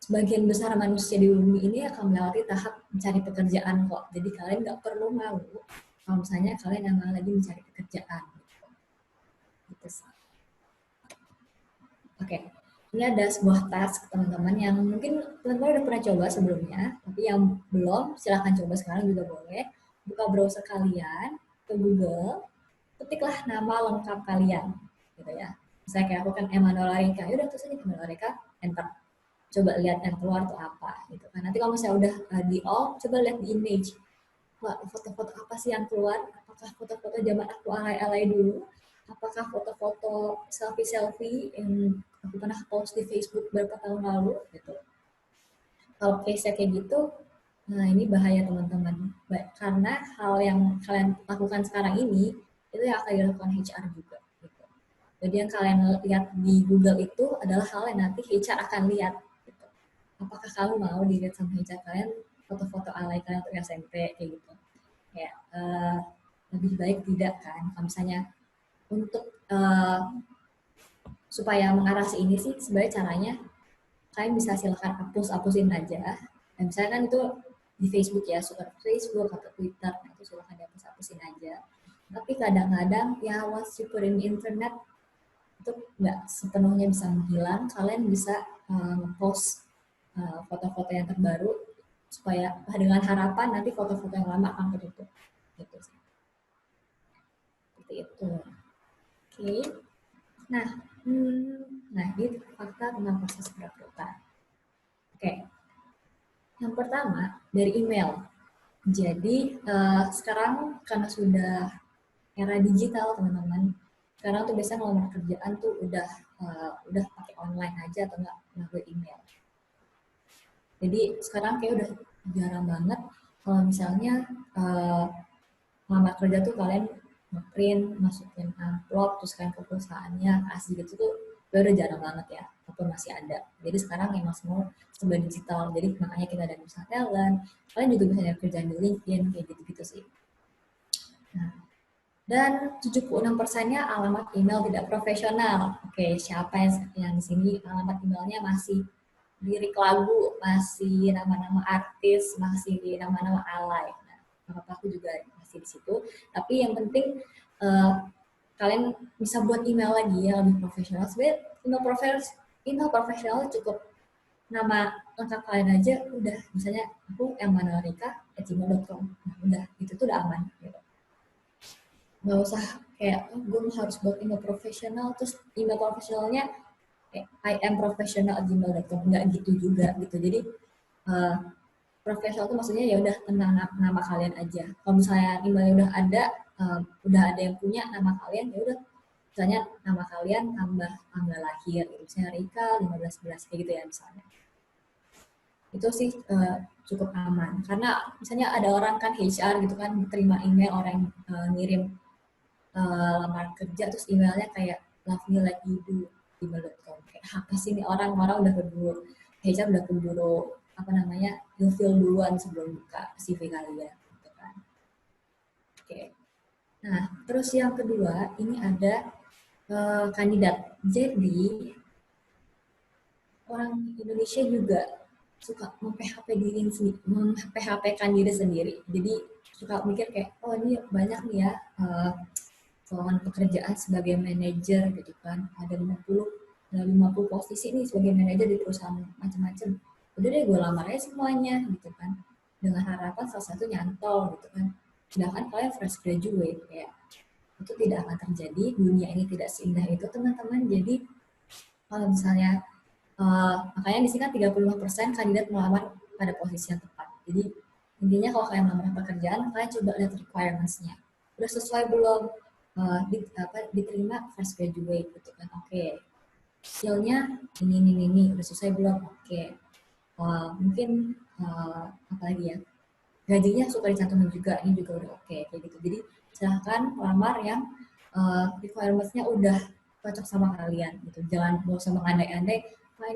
sebagian besar manusia di bumi ini akan melewati tahap mencari pekerjaan kok. Jadi kalian nggak perlu malu kalau misalnya kalian emang lagi mencari pekerjaan. Gitu. Oke, ini ada sebuah task teman-teman yang mungkin teman-teman udah pernah coba sebelumnya, tapi yang belum silahkan coba sekarang juga boleh. Buka browser kalian ke Google, ketiklah nama lengkap kalian, gitu ya. Misalnya kayak aku kan Emanuela Rika, yaudah terus aja Emanuela Rika, enter. Coba lihat yang keluar tuh apa, gitu kan. Nanti kalau misalnya udah di all, coba lihat di image. Wah, foto-foto apa sih yang keluar? Apakah foto-foto zaman aku alay-alay dulu? Apakah foto-foto selfie-selfie yang aku pernah post di Facebook beberapa tahun lalu, gitu. Kalau case-nya kayak gitu, nah ini bahaya teman-teman. Karena hal yang kalian lakukan sekarang ini, itu yang akan dilakukan HR juga. Gitu. Jadi yang kalian lihat di Google itu adalah hal yang nanti HR akan lihat. Gitu. Apakah kamu mau dilihat sama HR kalian foto-foto alay kalian untuk SMP kayak gitu? Kayak lebih baik tidak kan? Kalau misalnya untuk supaya mengatasi ini sih sebenarnya caranya kalian bisa silakan hapusin aja. Dan misalnya kan itu di Facebook ya, suka Facebook atau Twitter, nah itu silakan dihapus-hapusin aja. Tapi kadang-kadang ya once you put in internet itu nggak sepenuhnya bisa menghilang. Kalian bisa post foto-foto yang terbaru supaya dengan harapan nanti foto-foto yang lama akan ketutup. Gitu sih. Seperti itu. Oke. Nah, ini fakta tentang proses perekrutan. Oke. Yang pertama dari email. Jadi sekarang karena sudah era digital teman-teman, sekarang tuh biasanya ngelamar kerjaan tuh udah pakai online aja atau nggak melalui email. Jadi sekarang kayak udah jarang banget kalau misalnya ngelamar kerja tuh kalian nge-print, masukin amplop, terus kalian ke perusahaannya kasih gitu tuh udah jarang banget ya, walaupun masih ada. Jadi sekarang emang semua serba digital, jadi makanya kita ada usaha talent, kalian juga bisa nyari kerjaan di LinkedIn, kayak gitu-gitu sih. Nah, dan 76%-nya alamat email tidak profesional. Oke, siapa yang di sini alamat emailnya masih lirik lagu, masih nama-nama artis, masih nama-nama alay. Nah, aku juga masih di situ. Tapi yang penting kalian bisa buat email lagi yang lebih profesional. Sebenarnya email profesional cukup nama lengkap kalian aja udah, misalnya aku emanuelarika@gmail.com. Nah, udah itu tuh udah aman gitu. Nggak usah kayak gue harus buat email profesional, terus email profesionalnya I am professional@gmail.com, nggak gitu juga gitu. Jadi profesional itu maksudnya ya udah tentang nama kalian aja. Kalau misalnya emailnya udah ada yang punya nama kalian, ya udah misalnya nama kalian tambah tanggal lahir, gitu. Misalnya Rika 15/11 kayak gitu ya misalnya. Itu sih cukup aman karena misalnya ada orang kan HR gitu kan terima email orang ngirim lamar kerja terus emailnya kayak love me like you do email.com, kayak apa sih ini orang-orang udah keburu HR udah keburu apa namanya ilfil duluan sebelum buka CV kalian gitu kan. Oke. Nah, terus yang kedua ini ada kandidat. Jadi orang Indonesia juga suka mem-PHP diri sendiri, mem-PHP-kan diri sendiri. Jadi suka mikir kayak, oh ini banyak nih ya lowongan pekerjaan sebagai manajer gitu kan. Ada 50 posisi nih sebagai manajer di perusahaan macam-macam. Udah deh gue lamar aja semuanya gitu kan. Dengan harapan salah satu nyantol gitu kan. Sedangkan kalian fresh graduate kayak itu tidak akan terjadi, dunia ini tidak seindah itu teman-teman. Jadi kalau misalnya makanya di sini kan 35% kandidat melamar pada posisi yang tepat. Jadi intinya kalau kalian melamar pekerjaan, kalian coba lihat requirements-nya. Udah sesuai belum diterima fresh graduate gitu kan? Oke. Skill-nya ini udah sesuai belum? Oke. Mungkin apa lagi ya? Gajinya suka dicantumin juga, ini juga udah oke kayak gitu. Jadi silahkan lamar yang requirements-nya udah cocok sama kalian gitu. Jangan mau sama mengandai-andai,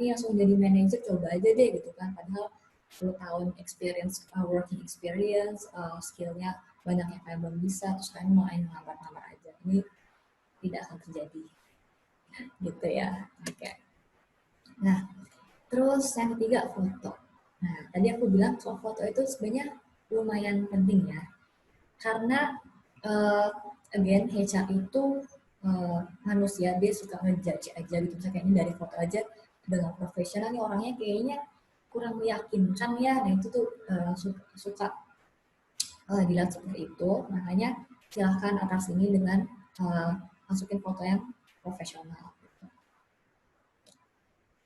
ini langsung jadi manajer, coba aja deh gitu kan. Padahal 10 tahun experience, working experience, skill-nya banyak yang kalian belum bisa, terus kalian mau ngelamar-lamar aja. Ini tidak akan terjadi. Gitu ya. Oke. Nah, terus yang ketiga foto. Nah, tadi aku bilang kalau foto itu sebenarnya lumayan penting ya. Karena again HR itu manusia, dia suka ngejudge aja gitu. Misalnya ini dari foto aja udah gak profesional nih orangnya, kayaknya kurang meyakinkan ya. Nah itu tuh suka dilihat seperti itu. Makanya silahkan atas ini dengan masukin foto yang profesional.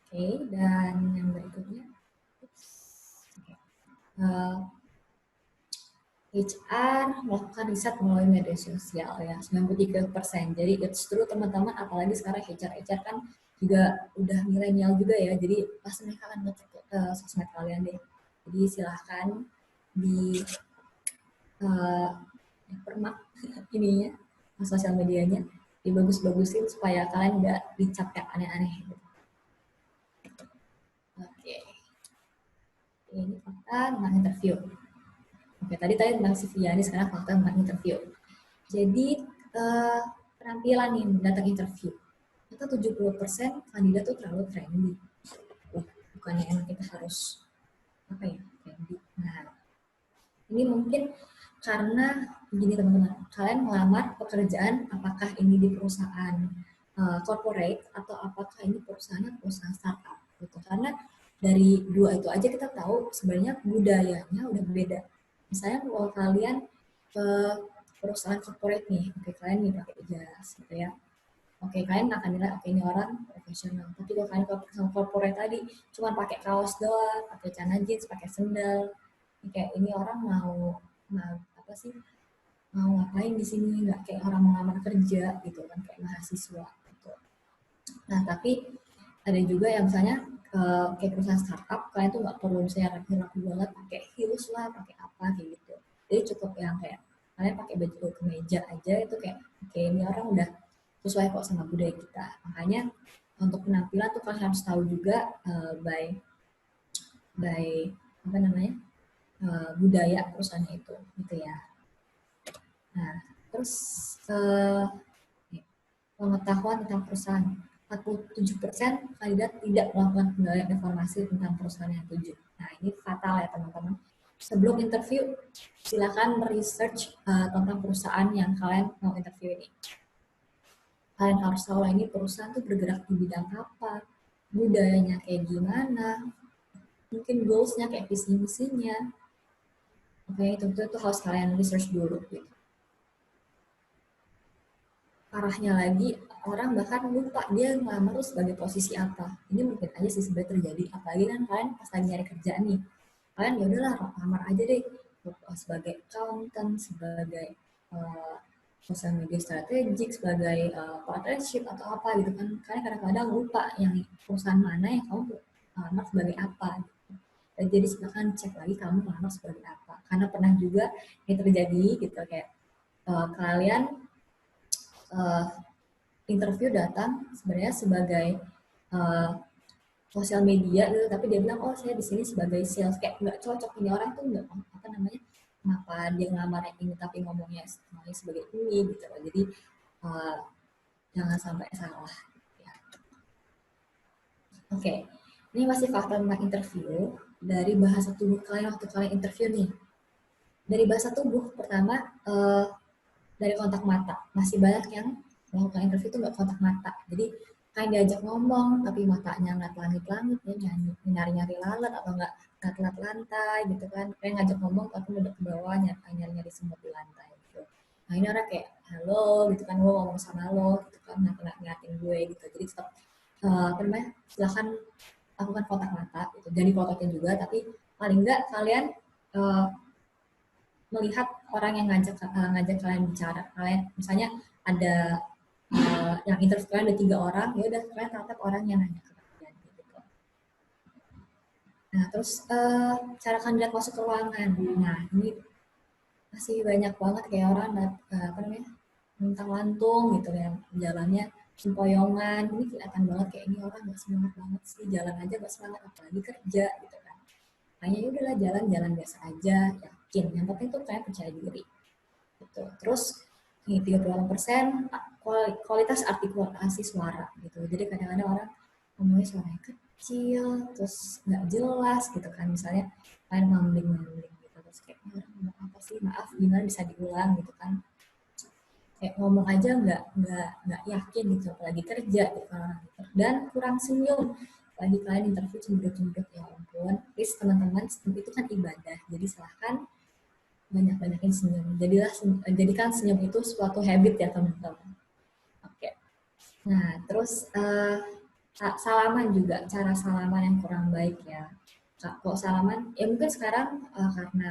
Oke, dan yang berikutnya HR melakukan riset melalui media sosial ya 93%. Jadi it's true teman-teman, apalagi sekarang HR kan juga udah milenial juga ya. Jadi pasti mereka akan ngecek sosmed kalian deh. Jadi silahkan di permak ininya sosial medianya dibagus-bagusin supaya kalian nggak dicap yang aneh-aneh. Oke. Ini fakta tentang interview. Oke, tadi tentang CV ya, ini sekarang fakta tentang interview. Jadi penampilan nih datang interview. Kita 70% kandidat tuh terlalu trendy. Bukannya emang kita harus apa ya, trendy. Nah, ini mungkin karena begini teman-teman, kalian melamar pekerjaan apakah ini di perusahaan corporate atau apakah ini perusahaan startup gitu. Karena dari dua itu aja kita tahu sebenarnya budayanya udah beda. Misalnya kalau kalian ke perusahaan corporate nih, oke kalian nih pakai jas gitu ya. Oke, kalian akan nilai oke ini orang profesional. Tapi kalau kalian ke perusahaan corporate tadi cuma pakai kaos doang, pakai celana jeans, pakai sendal, kayak ini orang mau apa sih? Mau ngapain di sini, nggak kayak orang mau ngelamar kerja gitu kan, kayak mahasiswa gitu. Nah, tapi ada juga yang misalnya kayak perusahaan startup, kalian tuh nggak perlu misalnya rapi-rapi banget, pakai heels lah, pakai apa kayak gitu. Jadi cukup yang kayak kalian pakai baju kemeja aja itu kayak oke ini orang udah sesuai kok sama budaya kita. Makanya untuk penampilan tuh kalian harus tahu juga by apa namanya budaya perusahaannya itu, gitu ya. Nah, terus pengetahuan tentang perusahaan. 47% kandidat tidak melakukan penggalian informasi tentang perusahaan yang tuju. Nah, ini fatal ya teman-teman. Sebelum interview, silakan research tentang perusahaan yang kalian mau interview ini. Kalian harus tahu ini perusahaan tuh bergerak di bidang apa, budayanya kayak gimana, mungkin goals-nya kayak visi misinya. Oke, itu harus kalian research dulu gitu. Parahnya lagi, orang bahkan lupa dia ngelamar tuh sebagai posisi apa. Ini mungkin aja sih sebenarnya terjadi, apalagi kan kalian pas lagi nyari kerjaan nih. kalian ya udahlah lamar aja deh sebagai accountant, sebagai social media strategik, sebagai partnership atau apa gitu kan. Kalian kadang-kadang lupa yang perusahaan mana yang kamu lamar sebagai apa gitu. Jadi silakan cek lagi kamu lamar sebagai apa, karena pernah juga yang terjadi gitu kayak kalian interview datang sebenarnya sebagai sosial media gitu, tapi dia bilang oh saya di sini sebagai sales, kayak nggak cocok, ini orang tuh nggak apa namanya, kenapa dia ngelamar yang ini tapi ngomongnya sebagai ini gitu loh. Jadi jangan sampai salah ya. Oke, ini masih fakta tentang interview. Dari bahasa tubuh kalian waktu kalian interview nih, dari bahasa tubuh pertama dari kontak mata, masih banyak yang melakukan interview itu nggak kontak mata. Jadi kayak diajak ngomong tapi matanya ngeliat langit-langit, ya nyari-nyari lalat atau nggak ngeliat lantai gitu kan. Kayak ngajak ngomong tapi udah ke bawah nyari-nyari semut di lantai gitu. Nah ini orang kayak halo gitu kan, gue ngomong sama lo gitu kan, ngeliatin gue gitu. Jadi tetap apa namanya, silahkan lakukan kontak mata gitu. Jadi fotonya juga, tapi paling nggak kalian melihat orang yang ngajak kalian bicara. Kalian misalnya ada yang interview kalian ada 3 orang, ya udah kalian tatap orang yang nanya ke kalian gitu. Nah terus cara kandidat masuk ke ruangan. Nah ini masih banyak banget kayak orang apa namanya, mentang lantung gitu ya, jalannya sempoyongan. Ini kelihatan banget kayak ini orang nggak semangat banget sih, jalan aja nggak semangat apalagi kerja gitu kan. Kayaknya udahlah jalan-jalan biasa aja, yakin. Yang penting tuh kayak percaya diri. Gitu. Terus ini 38% kualitas artikulasi suara gitu. Jadi kadang-kadang orang ngomongnya suaranya kecil, terus nggak jelas gitu kan. Misalnya kalian mambling-mambling gitu, terus kayak orang ngomong apa sih, maaf gimana bisa diulang gitu kan. Kayak ngomong aja nggak yakin gitu, apalagi kerja gitu kan. Dan kurang senyum. Lagi kalian interview cemberut-cemberut, ya ampun. Please teman-teman, itu kan ibadah. Jadi silahkan banyak-banyakin senyum. Jadikan senyum itu suatu habit ya teman-teman. Oke. Nah terus salaman juga, cara salaman yang kurang baik ya. Kok salaman, ya mungkin sekarang karena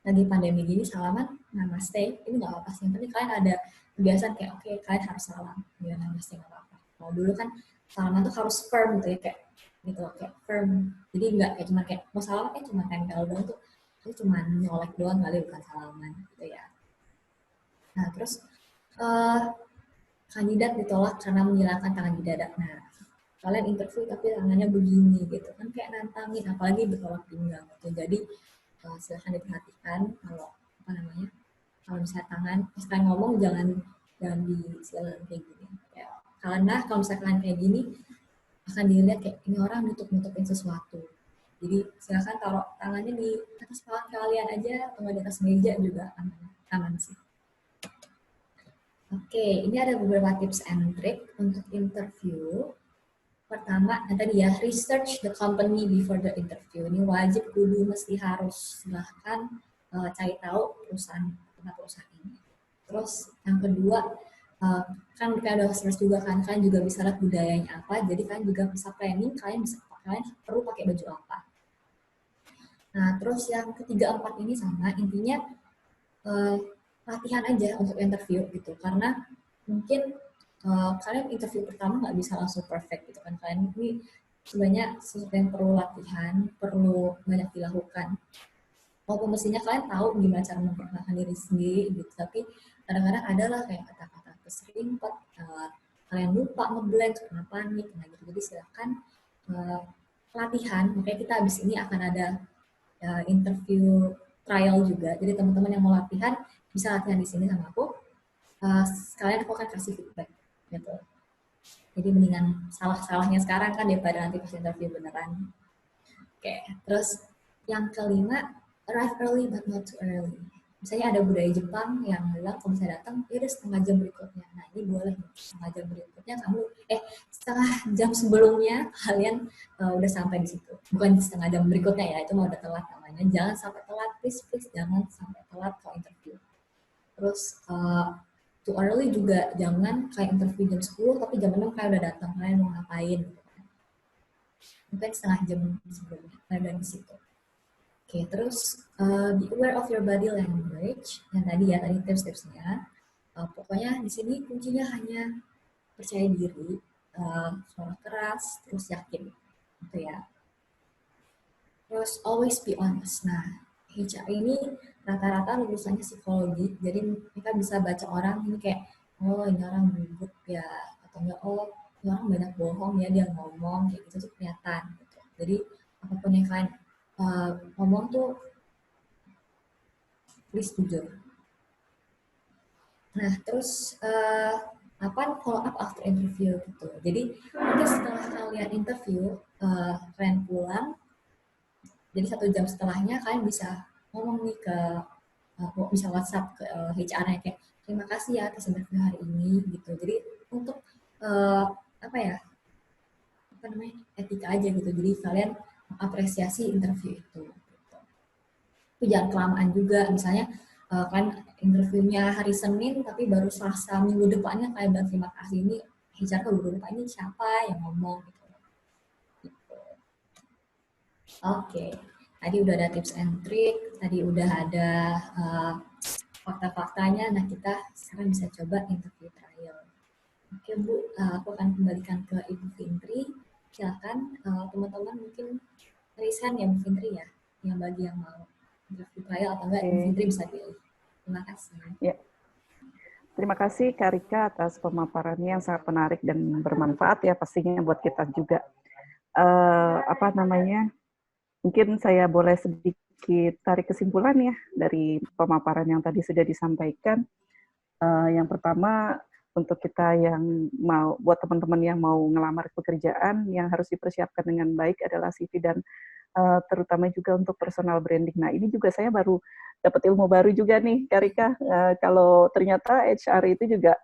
lagi pandemi gini salaman namaste, ini nggak apa-apa sih. Tapi kalian ada kebiasaan kayak oke, kalian harus salam, ya namaste nggak apa-apa. Kalau dulu kan salaman tuh harus firm gitu ya, kayak gitu, kayak firm. Jadi nggak kayak cuma kayak mau salaman cuma tempel doang tuh. Itu cuma nyolek doang kali, bukan salaman gitu ya. Nah terus kandidat ditolak karena menyilangkan tangan di dada. Nah kalian interview tapi tangannya begini gitu kan, kayak nantangin, apalagi bertolak pinggang gitu. Jadi silahkan diperhatikan kalau apa namanya, kalau misalnya tangan pas kalian ngomong jangan disilang kayak gini ya. Karena kalau misalnya kalian kayak gini akan dilihat kayak ini orang nutupin sesuatu. Jadi silakan taruh tangannya di atas kepala kalian aja atau di atas meja juga aman sih. Oke, ini ada beberapa tips and trick untuk interview. Pertama, tadi ya, research the company before the interview. Ini wajib, kudu, mesti harus. Silahkan cari tahu perusahaan ini. Terus yang kedua, kan kalian udah research juga kan, kalian juga bisa lihat budayanya apa, jadi kalian juga bisa planning, kalian perlu pakai baju apa. Nah, terus yang ketiga, 4 ini sama, intinya latihan aja untuk interview gitu, karena mungkin kalian interview pertama nggak bisa langsung perfect gitu kan, kalian ini sebenarnya sesuatu yang perlu latihan, perlu banyak dilakukan. Walaupun mestinya kalian tahu gimana cara memperkenalkan diri sendiri gitu, tapi kadang-kadang adalah kayak kata-kata keserimpet, kalian lupa, ngeblank, karena panik, nah gitu. Jadi silakan latihan. Makanya kita habis ini akan ada interview trial juga. Jadi teman-teman yang mau latihan bisa latihan di sini sama aku. Sekalian aku akan kasih feedback gitu. Jadi mendingan salah-salahnya sekarang kan daripada nanti pas interview beneran. Oke, terus yang kelima, arrive early but not too early. Misalnya ada budaya Jepang yang bilang kalau misalnya datang, ya udah setengah jam berikutnya. Nah ini boleh, setengah jam berikutnya kamu, setengah jam sebelumnya kalian udah sampai di situ. Bukan setengah jam berikutnya ya, itu mau udah telat namanya. Jangan sampai telat, please jangan sampai telat kalau interview. Terus too early juga, jangan kayak interview jam 10 tapi jam 6 kayak udah datang, kalian mau ngapain gitu kan. Mungkin setengah jam sebelumnya, kalian udah di situ. Oke, terus be aware of your body language. Yang tadi ya, tadi tips-tipsnya. Pokoknya di sini kuncinya hanya percaya diri, suara keras, terus yakin, gitu ya. Terus always be honest. Nah, HR ini rata-rata lulusannya psikologi, jadi kita bisa baca orang ini kayak, oh ini orang gugup ya, atau enggak, oh ini orang banyak bohong ya dia ngomong, kayak gitu tuh kelihatan. Gitu. Jadi apapun yang kalian ngomong tuh please jujur. Nah, terus apa follow up after interview gitu. Jadi mungkin setelah kalian interview, kalian pulang, jadi 1 jam setelahnya kalian bisa ngomong nih ke bisa WhatsApp ke HR-nya kayak terima kasih ya atas interview hari ini gitu. Jadi untuk apa ya? Apa namanya? Etika aja gitu. Jadi kalian apresiasi interview itu. Gitu. Itu jangan kelamaan juga. Misalnya kan interviewnya hari Senin tapi baru Selasa minggu depannya kalian bilang terima kasih, ini HR ke lupa ini siapa yang ngomong gitu. Oke, tadi udah ada tips and trick, tadi udah ada fakta-faktanya. Nah, kita sekarang bisa coba interview trial. Oke, Bu, aku akan kembalikan ke Ibu Fintri. Silakan teman-teman mungkin tulisan ya Bu Fintri ya, yang bagi yang mau interview trial atau enggak, Ibu Fintri bisa pilih. Terima kasih. Ya. Terima kasih Kak Rika atas pemaparannya yang sangat menarik dan bermanfaat ya pastinya buat kita juga. Apa namanya? Mungkin saya boleh sedikit tarik kesimpulan ya dari pemaparan yang tadi sudah disampaikan. Yang pertama, untuk kita yang mau, buat teman-teman yang mau ngelamar pekerjaan, yang harus dipersiapkan dengan baik adalah CV dan terutama juga untuk personal branding. Nah, ini juga saya baru dapat ilmu baru juga nih, Karika. Kalau ternyata HR itu juga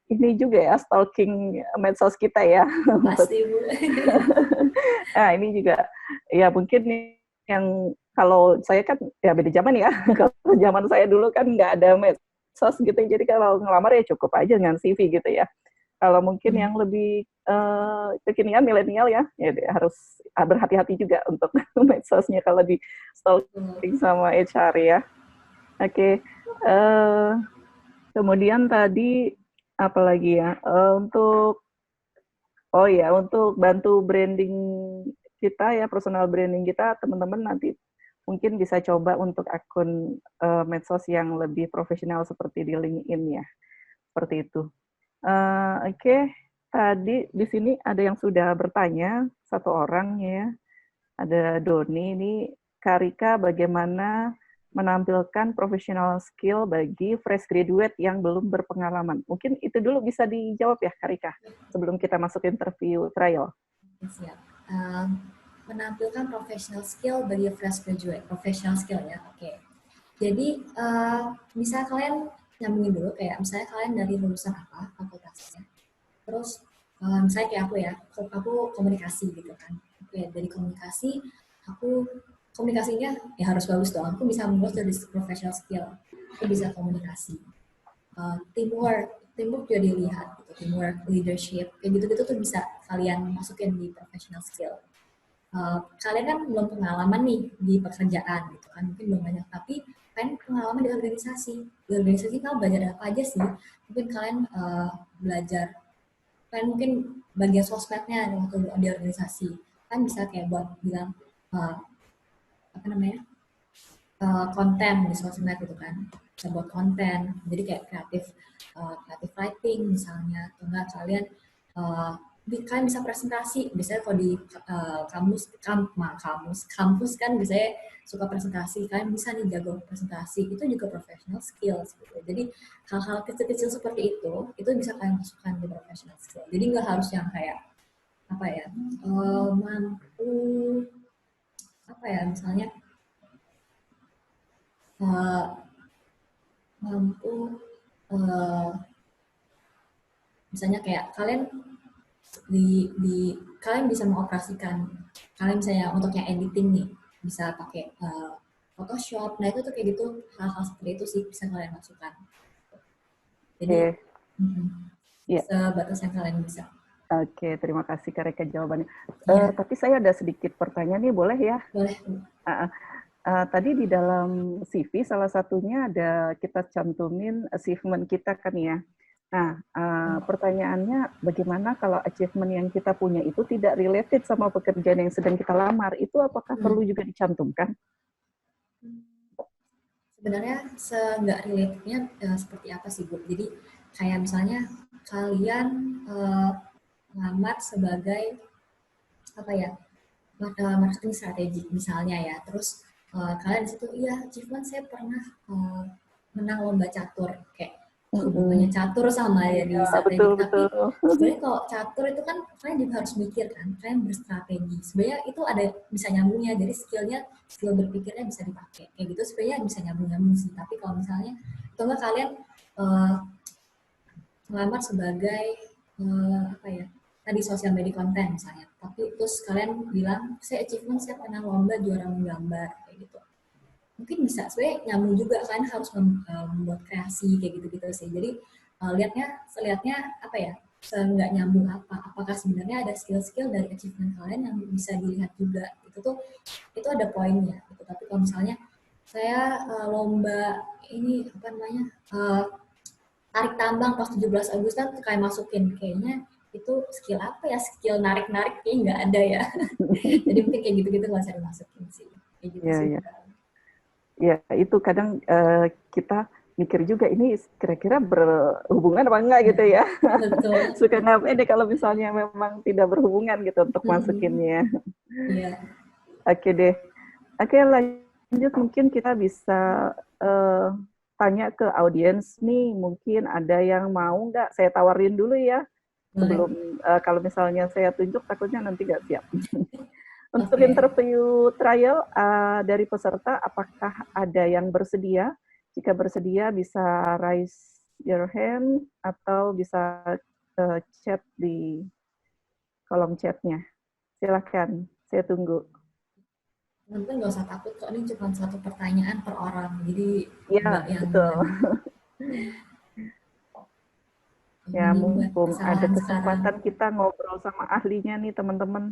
ini juga ya, stalking medsos kita ya. Pasti, Bu. Nah, ini juga, ya mungkin yang kalau saya kan, ya beda zaman ya. Kalau zaman saya dulu kan nggak ada medsos gitu, jadi kalau ngelamar ya cukup aja dengan CV gitu ya. Kalau mungkin yang lebih kekinian milenial ya harus berhati-hati juga untuk medsosnya kalau di stalking sama HR ya. Oke. Kemudian tadi apalagi ya untuk untuk bantu branding kita ya, personal branding kita, teman-teman nanti mungkin bisa coba untuk akun medsos yang lebih profesional seperti di LinkedIn ya, seperti itu. Oke. Tadi di sini ada yang sudah bertanya, satu orang ya, ada Doni. Ini Karika, bagaimana menampilkan professional skill bagi fresh graduate yang belum berpengalaman? Mungkin itu dulu bisa dijawab ya Karika, sebelum kita masuk interview trial. Siap. Menampilkan professional skill bagi fresh graduate, professional skill ya, oke. Jadi, misal kalian nyambungin dulu, kayak misalnya kalian dari lulusan apa, fakultasnya. Terus, misalnya kayak aku ya, aku komunikasi gitu kan. Oke, dari komunikasi, komunikasinya ya harus bagus dong. Aku bisa membuat dari professional skill. Aku bisa komunikasi. Teamwork juga dilihat gitu. Teamwork, leadership, kayak gitu-gitu tuh bisa kalian masukin di professional skill. Kalian kan belum pengalaman nih di pekerjaan gitu kan, mungkin belum banyak, tapi kalian pengalaman di organisasi. Di organisasi kalian belajar apa aja sih? Mungkin kalian belajar, kalian mungkin bagian sosmednya waktu di organisasi, kan bisa kayak buat bilang konten di sosmed gitu kan, bisa buat konten, jadi kayak kreatif writing misalnya, atau enggak kalian bisa presentasi. Biasanya kalau di kampus kan biasanya suka presentasi, kalian bisa nih jago presentasi, itu juga professional skills gitu. Jadi hal-hal kecil-kecil seperti itu bisa kalian masukkan di professional skill. Jadi nggak harus yang kayak mampu misalnya mampu misalnya kayak kalian kalian bisa mengoperasikan, kalian misalnya untuk yang editing nih bisa pakai Photoshop. Nah itu tuh kayak gitu, hal-hal seperti itu sih bisa kalian masukkan. Jadi sebatas yang kalian bisa. Oke, terima kasih Kak Reka jawabannya. Ya, Tapi saya ada sedikit pertanyaan nih, boleh ya? boleh. Uh, Tadi di dalam CV salah satunya ada kita cantumin achievement kita kan ya. Nah, pertanyaannya bagaimana kalau achievement yang kita punya itu tidak related sama pekerjaan yang sedang kita lamar, itu apakah perlu juga dicantumkan? Sebenarnya nggak relate-nya seperti apa sih, Bu? Jadi kayak misalnya kalian ngelamar sebagai apa ya, marketing strategi misalnya ya. Terus kalian di situ, iya achievement saya pernah menang lomba catur, kayak hubungannya catur sama ya di Ya, strategi. betul Tapi betul. sebenarnya kalau catur itu kan kalian juga harus mikir kan, kalian berstrategi. Sebenarnya itu ada bisa nyambungnya, jadi skill berpikirnya bisa dipakai. Kayak gitu sebenarnya bisa nyambung sih. Tapi kalau misalnya atau enggak kalian uh, melamar sebagai apa ya, tadi social media content misalnya, tapi terus kalian bilang saya achievement saya pernah lomba juara menggambar kayak gitu, mungkin bisa sebenarnya nyambung juga kan, harus membuat kreasi kayak gitu-gitu sih. Jadi lihatnya apa ya, nggak nyambung apakah sebenarnya ada skill-skill dari achievement kalian yang bisa dilihat juga, itu ada poinnya gitu. Tapi kalau misalnya saya lomba ini apa namanya, tarik tambang pas 17 Agustus tuh kayak masukin, kayaknya itu skill apa ya, skill narik-narik kayaknya nggak ada ya. Jadi mungkin kayak gitu-gitu nggak usah dimasukin sih, kayak gitu Ya, sih. ya. Ya, itu kadang kita mikir juga ini kira-kira berhubungan apa enggak gitu ya. Betul. Suka ngapain deh kalau misalnya memang tidak berhubungan gitu untuk masukinnya. Iya. Oke deh. Oke, lanjut mungkin kita bisa tanya ke audiens nih, mungkin ada yang mau nggak saya tawarin dulu ya sebelum kalau misalnya saya tunjuk takutnya nanti nggak siap. Untuk interview trial dari peserta, apakah ada yang bersedia? Jika bersedia bisa raise your hand atau bisa chat di kolom chatnya. Silahkan, saya tunggu. Teman-teman nggak usah takut kok, ini cuma satu pertanyaan per orang, jadi nggak Ya, yang betul. Ya, ini buat mumpung ada kesalahan sekarang. kesempatan kita ngobrol sama ahlinya nih, teman-teman.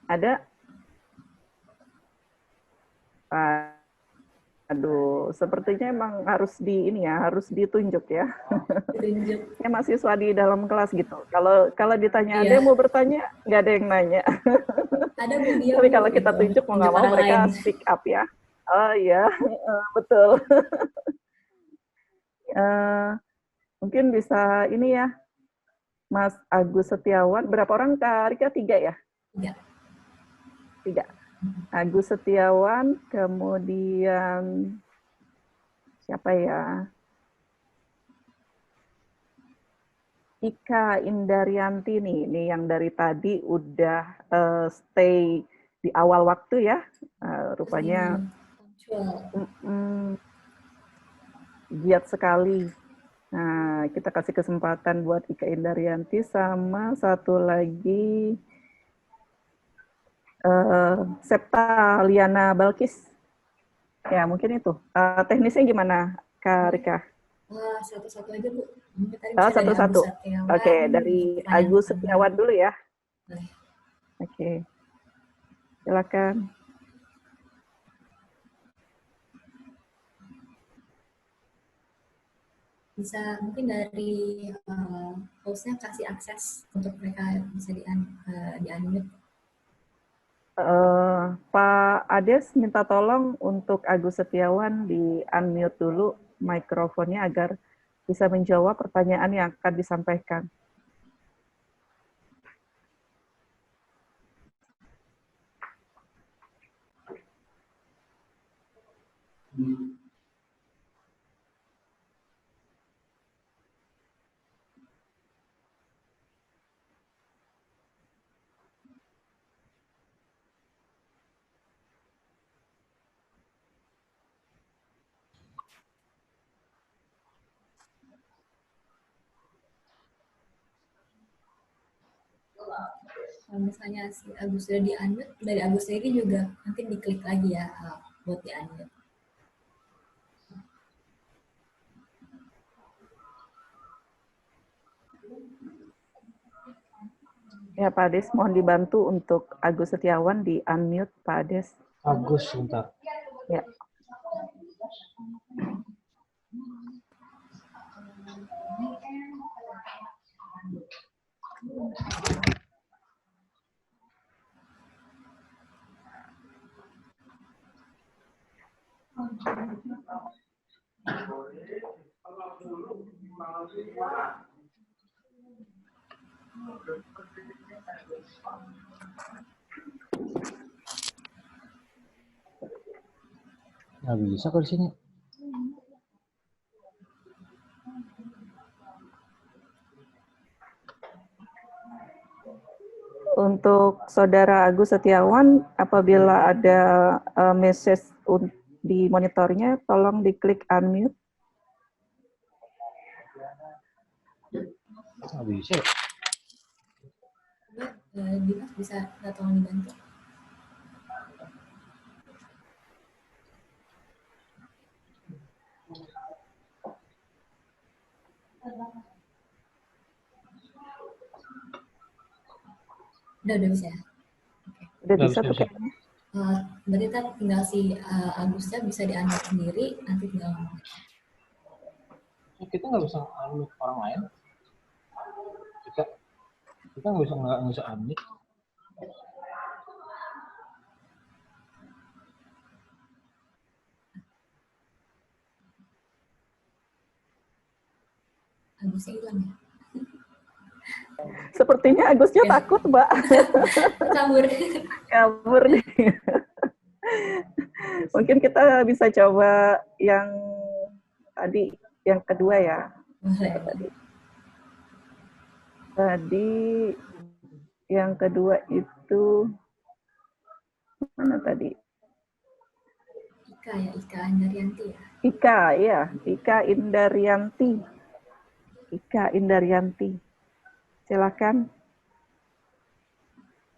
Ada? Aduh, sepertinya emang harus di ini ya, harus ditunjuk ya. Ditunjuk. Kayak mahasiswa di dalam kelas gitu. Kalau ditanya ada yang Iya. mau bertanya, nggak ada yang nanya. Ada Bu, dia Tapi Bu, kalau kita gitu. tunjuk mau Tunjuk nggak mau orang lain. mereka speak up ya. Oh iya, betul. Mungkin bisa ini ya, Mas Agus Setiawan. Berapa orang Kak Rika? 3 ya? Iya. 3. Agus Setiawan, kemudian siapa ya? Ika Indarianti nih yang dari tadi udah stay di awal waktu ya. Rupanya giat sekali. Nah, kita kasih kesempatan buat Ika Indarianti sama satu lagi Septa Liana Balkis. Ya, mungkin itu. Teknisnya gimana, Kak Rika? Satu-satu aja Bu. Mungkin tadi Oh, bisa dari Agus satu-satu. Setiawan. Oke, dari Agus Setiawan dulu ya. Boleh. Oke. Silakan. Bisa mungkin dari hostnya kasih akses untuk mereka bisa di-unmute. Pak Ades minta tolong untuk Agus Setiawan di-unmute dulu mikrofonnya agar bisa menjawab pertanyaan yang akan disampaikan. Kalau misalnya si Agus sudah di-unmute, dari Agus sendiri juga nanti diklik lagi ya buat di-unmute. Ya, Pak Ades, mohon dibantu untuk Agus Setiawan di unmute, Pak Ades. Agus, sebentar. Ya. Nggak bisa kok di sini. Untuk Saudara Agus Setiawan, apabila ada message di monitornya, tolong diklik unmute. Nggak bisa. Dimas bisa tolong dibantu? Udah bisa ya? Udah bisa tuh kayaknya. Berarti kan tinggal si Agusnya bisa di-unmute sendiri, nanti tinggal ngomong. Kita nggak bisa unmute orang lain. Kita nggak bisa unmute. Agusnya hilang ya? Sepertinya Agusnya takut, Mbak. Kabur. Kabur nih. Mungkin kita bisa coba yang tadi, yang kedua ya. Tadi yang kedua itu mana tadi? Ika ya, Ika Andarianti ya. Ika, ya, Ika Indarianti. Ika Indarianti. Silakan.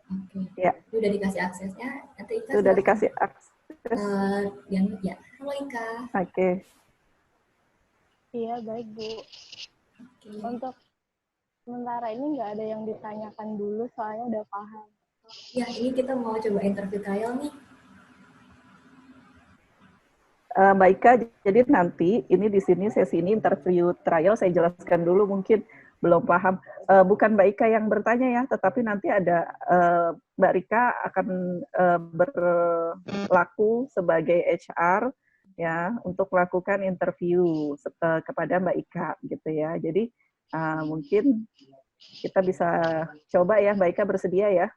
Oke. Ya. Sudah dikasih aksesnya. Nanti Ika sudah dikasih akses. Yang ya. Halo Ika. Oke. Iya, baik Bu. Oke. Untuk sementara ini nggak ada yang ditanyakan dulu, soalnya udah paham. Ya, ini kita mau coba interview trial nih. Mbak Ika, jadi nanti ini di sini sesi ini interview trial saya jelaskan dulu mungkin belum paham. Bukan Mbak Ika yang bertanya ya, tetapi nanti ada Mbak Rika akan berlaku sebagai HR ya untuk melakukan interview kepada Mbak Ika gitu ya. Jadi mungkin kita bisa coba ya, Mbak Ika bersedia ya?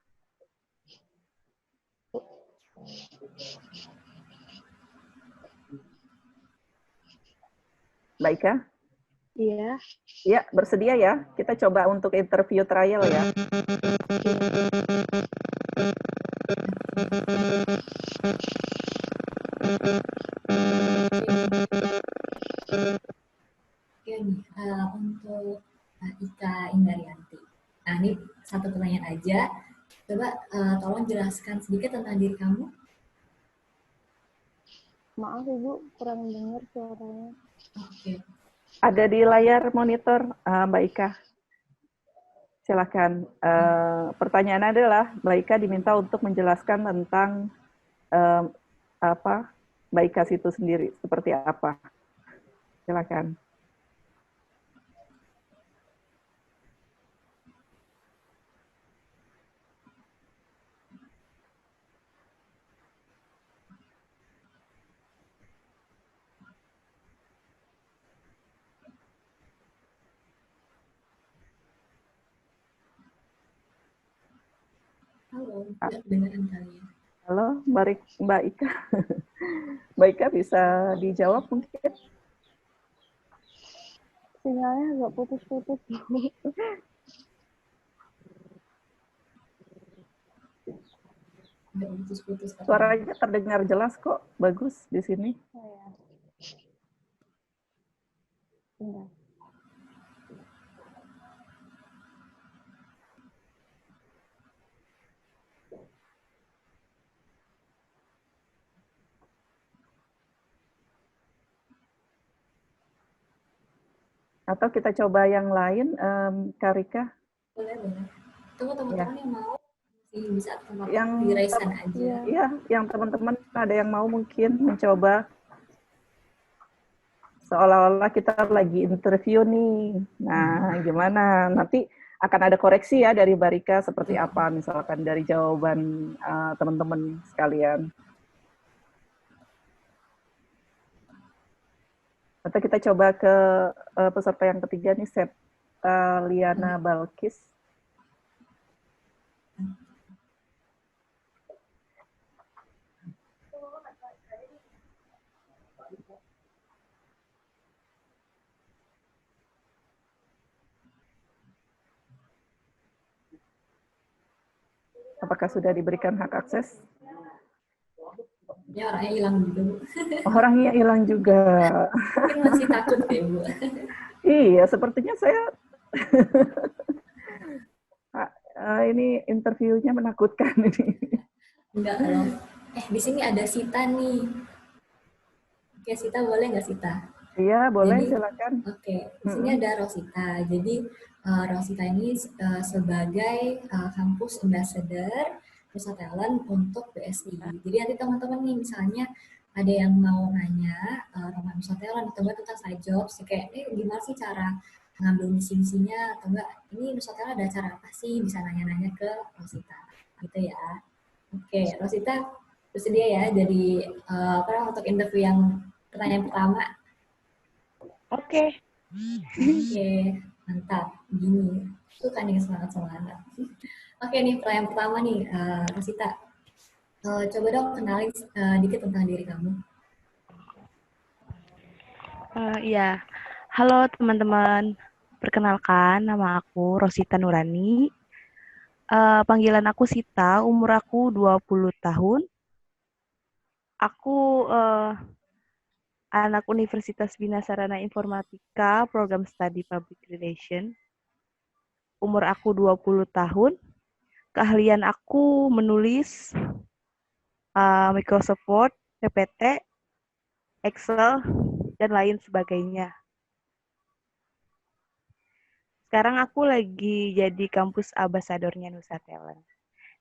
Mbak Ika? Iya. Ya, bersedia ya? Kita coba untuk interview trial ya. Oke nih, untuk Ika Indarianti. Nah, ini satu pertanyaan aja. Coba tolong jelaskan sedikit tentang diri kamu. Maaf Ibu, kurang dengar suaranya. Oke. Ada di layar monitor, Mbak Ika. Silakan. Pertanyaan adalah, Mbak Ika diminta untuk menjelaskan tentang apa Mbak Ika itu sendiri, seperti apa. Silakan. Halo, kedengaran kalian? Halo, Mbak Ika. Mbak Ika bisa dijawab mungkin? Sinyalnya agak putus-putus. Suaranya terdengar jelas kok, bagus di sini. Oh ya. Bentar. Atau kita coba yang lain, Kak Rika? Boleh, boleh. Tunggu Ya, teman-teman yang mau masih bisa yang di raise hand aja. ya, yang teman-teman ada yang mau mungkin mencoba seolah-olah kita lagi interview nih. Nah, gimana? Nanti akan ada koreksi ya dari Barika seperti apa misalkan dari jawaban teman-teman sekalian. Atau kita coba ke peserta yang ketiga nih, Liana Balkis. Apakah sudah diberikan hak akses? Ya orangnya hilang dulu. Orangnya hilang juga. Mungkin masih takut deh, Bu. Iya, sepertinya saya ini interviewnya menakutkan ini. Enggak loh. Di sini ada Sita nih. Oke, Sita boleh nggak Sita? Iya, boleh, Jadi, silakan. oke, di sini ada Rosita. Jadi Rosita ini sebagai kampus ambassador Nusa Talent untuk BSI. Jadi nanti teman-teman nih misalnya ada yang mau nanya tentang Nusa Talent atau enggak tentang side jobs, kayak gimana sih cara ngambil misi-misinya atau enggak ini Nusa Talent ada acara apa sih, bisa nanya-nanya ke Rosita gitu ya. Oke, Rosita bersedia ya jadi untuk interview yang pertanyaan pertama. Oke. Oke, mantap. Gini, suka nih semangat-semangat. Oke nih, pertanyaan pertama nih, Rosita. Coba dong kenalin dikit tentang diri kamu. Iya. Halo teman-teman. Perkenalkan, nama aku Rosita Nurani. Panggilan aku Sita, umur aku 20 tahun. Aku anak Universitas Bina Sarana Informatika, program studi Public Relation. Umur aku 20 tahun. Keahlian aku menulis Microsoft Word, PPT, Excel, dan lain sebagainya. Sekarang aku lagi jadi kampus ambasadornya Nusa Talent,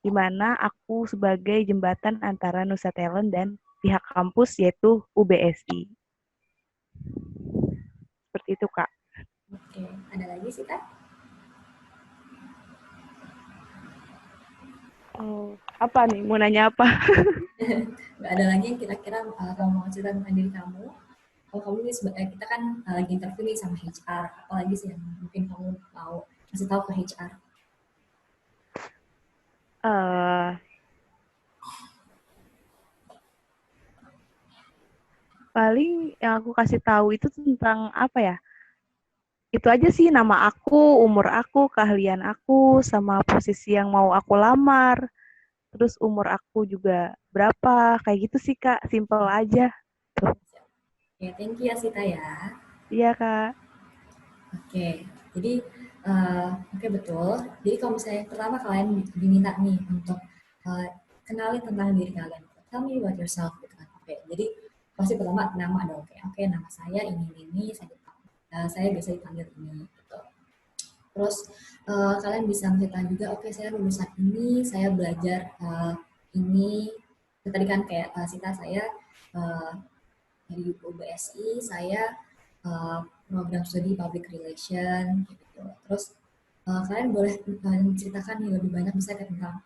di mana aku sebagai jembatan antara Nusa Talent dan pihak kampus yaitu UBSI. Seperti itu, Kak. Oke, ada lagi Sita? Oh, apa nih? Mau nanya apa? Nggak ada lagi yang kira-kira kamu mau cerita tentang diri kamu? Kalau kamu ini kita kan lagi interview nih sama HR, apalagi sih yang mungkin kamu mau kasih tahu ke HR? Paling yang aku kasih tahu itu tentang apa ya? Itu aja sih, nama aku, umur aku, keahlian aku, sama posisi yang mau aku lamar. Terus umur aku juga berapa, kayak gitu sih Kak, simple aja. Oke, thank you ya Sita ya. Iya Kak. Oke, jadi oke betul. Jadi kalau misalnya pertama kalian diminta nih untuk kenalin tentang diri kalian, tell me about yourself gitu kan. Oke, jadi pasti pertama nama dong. Oke, nama saya ini, saya biasa dipanggil ini. Gitu. Terus kalian bisa menceritakan juga, oke saya lulusan ini, saya belajar ini. Tadi kan kayak Sita saya dari UBSI, saya program studi public relation gitu. Terus kalian boleh menceritakan nih lebih banyak misalnya tentang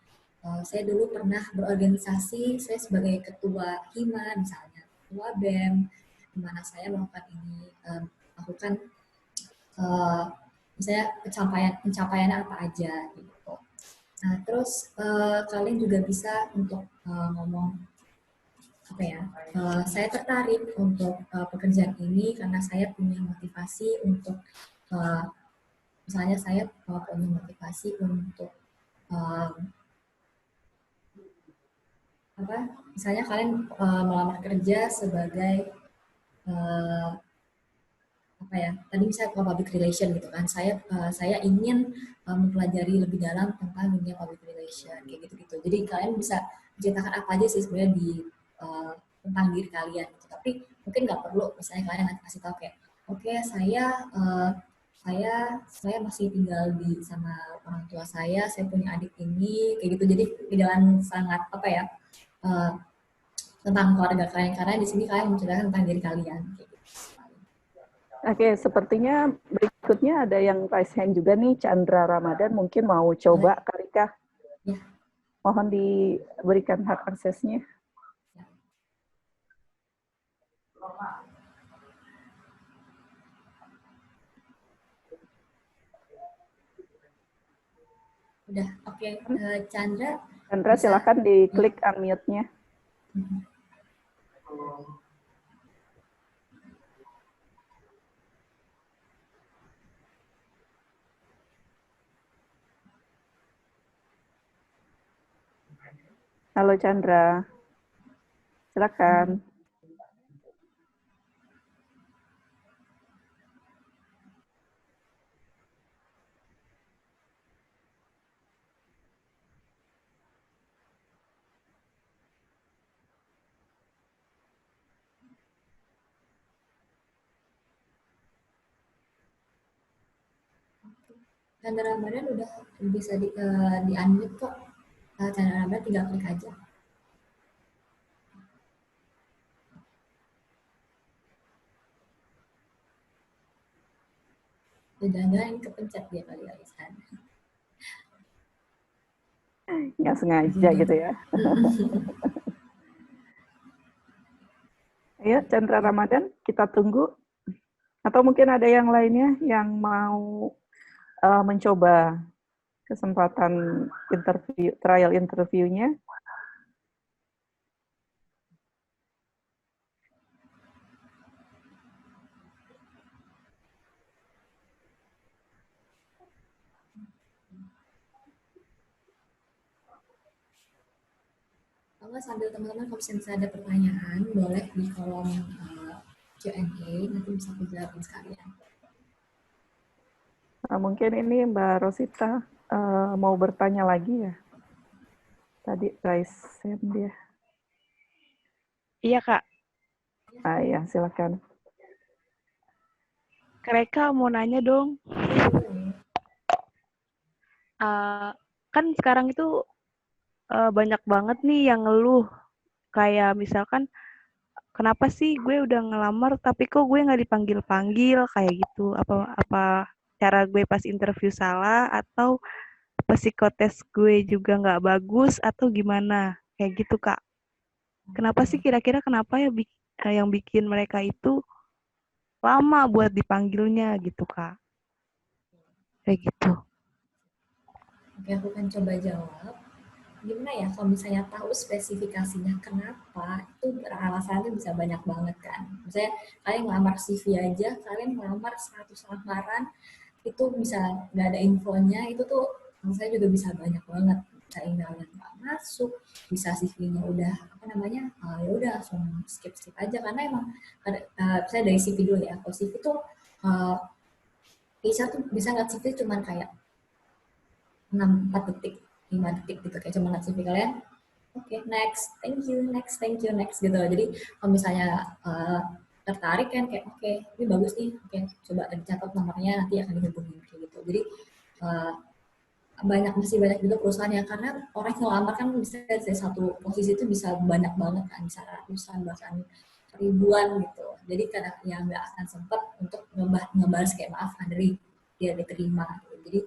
saya dulu pernah berorganisasi, saya sebagai ketua HIMA misalnya, ketua BEM, di mana saya melakukan ini, melakukan misalnya pencapaiannya apa aja gitu. Nah, terus kalian juga bisa untuk ngomong apa ya, saya tertarik untuk pekerjaan ini karena saya punya motivasi untuk misalnya saya punya motivasi untuk apa, misalnya kalian melamar kerja sebagai apa ya, tadi misalnya public relation gitu kan, saya ingin mempelajari lebih dalam tentang dunia public relation kayak gitu-gitu. Jadi kalian bisa menceritakan apa aja sih sebenarnya di tentang diri kalian gitu. Tapi mungkin nggak perlu misalnya kalian nanti kasih tahu kayak oke, saya saya masih tinggal sama orang tua saya punya adik ini, kayak gitu. Jadi jangan sangat apa ya, eh, tentang keluarga kalian, karena di sini kalian menceritakan tentang diri kalian. Kayak gitu. Oke, sepertinya berikutnya ada yang raise hand juga nih, Chandra Ramadan, mungkin mau coba kali Kak. Ya. Mohon diberikan hak aksesnya. Udah, oke. Chandra. Chandra, Bisa. silakan diklik unmute-nya. Halo Chandra, silakan. Chandra Ramadan udah bisa di unmute kok. Chandra Ramadan tinggal klik aja. Jangan kepencet dia kali ya, Isan. Nggak sengaja gitu ya. Ayo Chandra Ramadan, kita tunggu. Atau mungkin ada yang lainnya yang mau mencoba kesempatan trial interview-nya. Kalau sambil teman-teman kalau misalnya ada pertanyaan, boleh di kolom Q&A, nanti bisa aku jawabin sekalian. Mungkin ini Mbak Rosita mau bertanya lagi ya? Tadi raise hand dia. Iya, Kak. Ya, silakan. Mereka mau nanya dong. Kan sekarang itu banyak banget nih yang ngeluh. Kayak misalkan, kenapa sih gue udah ngelamar tapi kok gue nggak dipanggil-panggil kayak gitu? Apa cara gue pas interview salah atau psikotes gue juga nggak bagus atau gimana? Kayak gitu, Kak. Kenapa sih kira-kira kenapa ya yang bikin mereka itu lama buat dipanggilnya gitu, Kak? Kayak gitu. Oke, aku akan coba jawab. Gimana ya, kalau misalnya tahu spesifikasinya kenapa, itu alasannya bisa banyak banget kan. Misalnya kalian ngelamar CV aja, kalian ngelamar 100 lamaran, itu bisa nggak ada infonya, itu tuh saya juga bisa banyak banget. Bisa emailnya nggak masuk, bisa CV-nya udah apa namanya, ya udah langsung skip aja, karena emang saya dari CV dulu ya. Kalau CV tuh bisa nggak CV cuman kayak 4 detik, 5 detik gitu, kayak cuma CV kalian. Oke, next, thank you, next gitu. Jadi kalau misalnya tertarik kan kayak oke, ini bagus nih, oke, coba dicatat nomornya, nanti akan dihubungin kayak gitu. Jadi masih banyak juga perusahaan yang, karena orang yang ngelamar kan bisa dari satu posisi itu bisa banyak banget kan, bisa ratusan bahkan ribuan gitu. Jadi kadang yang nggak akan sempat untuk ngebahas kayak maaf Andri dia diterima gitu. Jadi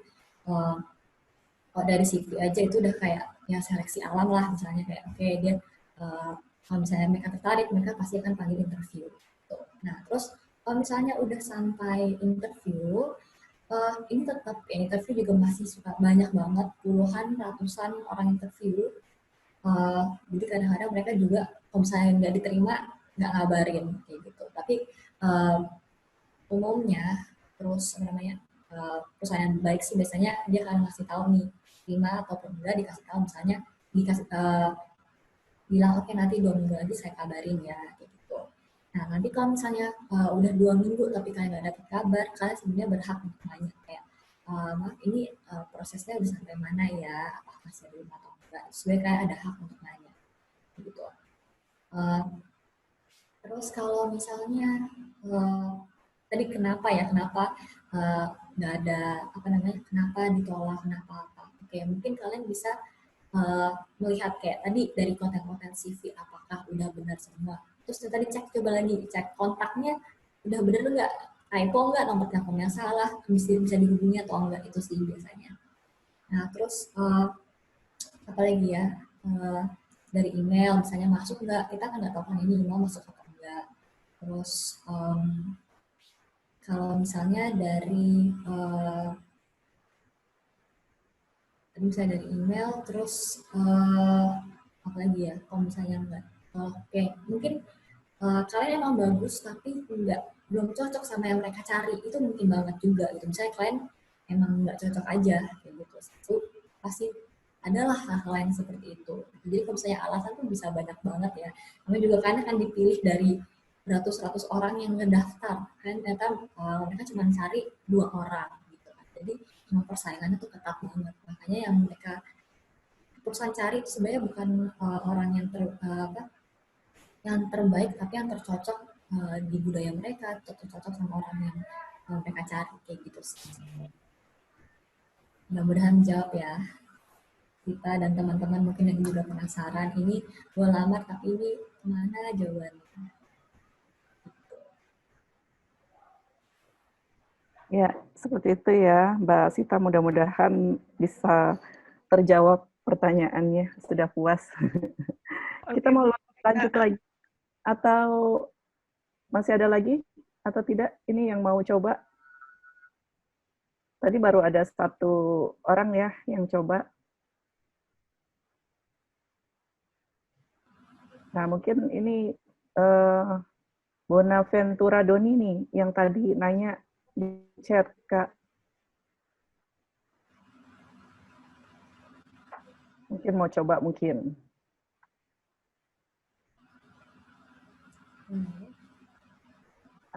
kalau dari CV aja itu udah kayak ya seleksi alam lah, misalnya kayak oke, dia kalau misalnya mereka tertarik, mereka pasti akan panggil interview gitu. Nah terus kalau misalnya udah sampai interview, ini tetap ya, interview juga masih suka banyak banget, puluhan ratusan orang interview. Jadi kadang-kadang mereka juga kalau misalnya nggak diterima nggak ngabarin kayak gitu. Tapi umumnya terus apa namanya, perusahaan yang baik sih biasanya dia akan ngasih tahu nih, terima ataupun enggak, dikasih tahu, misalnya dikasih bilang oke, nanti 2 minggu lagi saya kabarin ya kayak gitu. Nah nanti kalau misalnya udah 2 minggu tapi kalian nggak dapet kabar, kalian sebenarnya berhak untuk nanya kayak maaf ini prosesnya udah sampai mana ya, apakah saya belum atau enggak. Sebenarnya kalian ada hak untuk nanya gitu. Terus kalau misalnya tadi kenapa ya, kenapa nggak ada apa namanya, kenapa ditolak, kenapa apa. Oke, mungkin kalian bisa melihat kayak tadi dari konten-konten CV apakah udah benar semua. Terus tadi coba lagi cek kontaknya udah benar nggak, typo nggak, nomor teleponnya salah, bisa dihubungi atau enggak, itu sih biasanya. Nah terus apa lagi ya, dari email misalnya masuk nggak, kita kan nggak tahu kan ini email masuk atau enggak. Terus kalau misalnya dari misalnya dari email, terus apa lagi ya, kalau misalnya enggak, oke, mungkin kalian emang bagus tapi belum cocok sama yang mereka cari, itu mungkin banget juga gitu. Misalnya kalian emang nggak cocok aja kayak gitu, itu pasti adalah hal-hal yang seperti itu. Jadi kalau misalnya alasan tuh bisa banyak banget ya. Namanya juga kan akan dipilih dari beratus-ratus orang yang ngedaftar kan, ternyata mereka cuma cari 2 orang gitu kan. Jadi emang persaingannya tuh ketat banget. Makanya yang mereka perusahaan cari itu sebenarnya bukan orang yang yang terbaik, tapi yang tercocok di budaya mereka, tercocok sama orang yang mereka cari kayak gitu sih. Mudah-mudahan jawab ya. Kita dan teman-teman mungkin yang juga penasaran, ini gue lamar tapi ini kemana jawabannya? Ya, seperti itu ya, Mbak Sita. Mudah-mudahan bisa terjawab pertanyaannya. Sudah puas. Kita mau lanjut lagi? Atau masih ada lagi? Atau tidak? Ini yang mau coba? Tadi baru ada 1 orang ya yang coba. Nah, mungkin ini Bonaventura Doni nih, yang tadi nanya di chat, Kak. Mungkin mau coba, mungkin.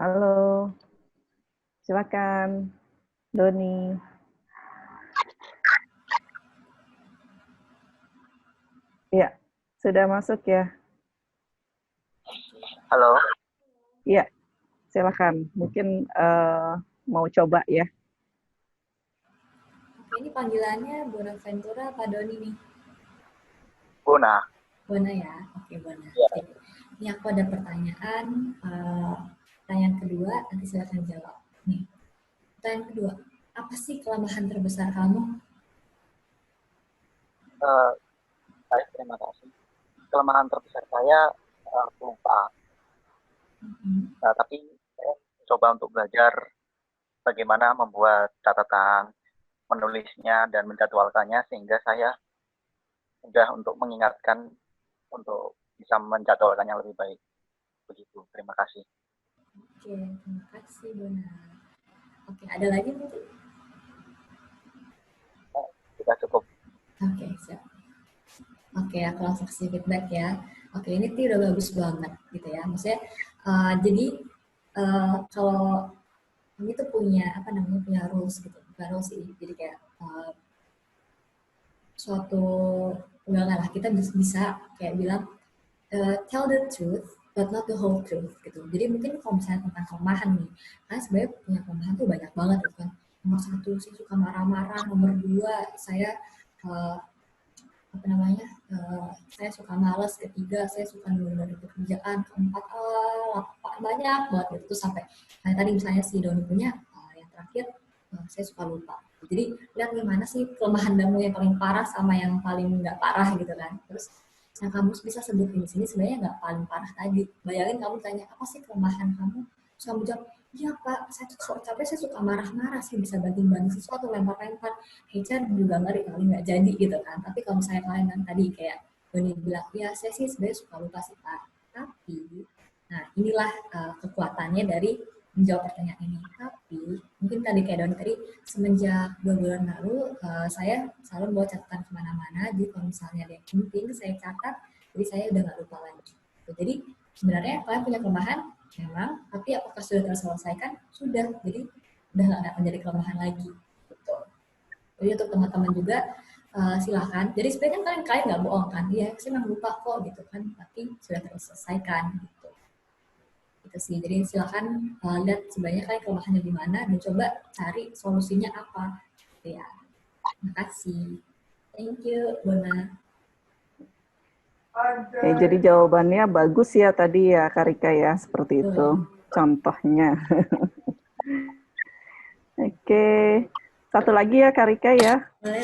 Halo, silakan, Doni. Iya, sudah masuk ya. Halo. Iya, silakan. Mungkin mau coba ya. Oke, ini panggilannya Bonaventura apa Doni nih? Bona. Bona ya, oke Bona. Ya. Oke. Ini aku ada pertanyaan. Pertanyaan kedua, nanti silakan jawab. Nih, pertanyaan kedua, apa sih kelemahan terbesar kamu? Baik, terima kasih. Kelemahan terbesar saya lupa. Nah, tapi saya coba untuk belajar bagaimana membuat catatan, menulisnya, dan menjadwalkannya sehingga saya mudah untuk mengingatkan untuk bisa menjadwalkannya lebih baik. Begitu, terima kasih. Oke, terima kasih Bona. Oke, ada lagi mungkin? Sudah cukup. Oke, siap. Oke, aku langsung kasih feedback ya. Oke, ini tuh udah bagus banget gitu ya. Maksudnya, jadi kalau kami tuh punya apa namanya, punya rules gitu, bukan rules sih. Jadi kayak suatu pegangan lah, kita bisa kayak bilang tell the truth but not the whole truth gitu. Jadi mungkin kalau misalnya tentang kelemahan nih, karena sebenarnya punya kelemahan tuh banyak banget gitu kan. Nomor 1 saya suka marah-marah, nomor 2 saya apa namanya, saya suka malas, ketiga saya suka nunda pekerjaan, keempat banyak banget gitu. Terus sampai kayak tadi misalnya si Doni punya yang terakhir, saya suka lupa. Jadi lihat gimana sih kelemahan kamu yang paling parah sama yang paling nggak parah gitu kan. Terus yang kamu bisa sebutin di sini sebenarnya nggak paling parah tadi. Bayangin kamu tanya apa sih kelemahan kamu, terus kamu jawab, iya Pak, saya tuh kalau capek saya suka marah-marah, saya bisa banting-banting sesuatu, lempar-lempar. HR juga ngeri kali nggak jadi gitu kan. Tapi kalau misalnya kalian kan tadi kayak Doni bilang, ya saya sih sebenarnya suka lupa sih Pak. Tapi, nah inilah kekuatannya dari menjawab pertanyaan ini. Tapi mungkin tadi kayak Doni tadi, semenjak 2 bulan lalu saya selalu bawa catatan kemana-mana. Jadi kalau misalnya ada yang penting saya catat, jadi saya udah nggak lupa lagi. Jadi sebenarnya kalian punya kelemahan memang, tapi apakah sudah terselesaikan? Sudah. Jadi udah nggak menjadi kelemahan lagi. Gitu. Jadi untuk teman-teman juga silakan. Jadi sebenarnya kan kalian nggak bohong kan? Iya, saya memang lupa kok gitu kan. Tapi sudah terselesaikan. Gitu. gitu sih. Jadi silakan lihat sebenarnya kalian kelemahannya di mana dan coba cari solusinya apa. Gitu ya. Terima kasih. Thank you, Bona. Jadi jawabannya bagus ya tadi ya Karika ya, seperti itu contohnya. Oke, satu lagi ya Karika ya. Boleh.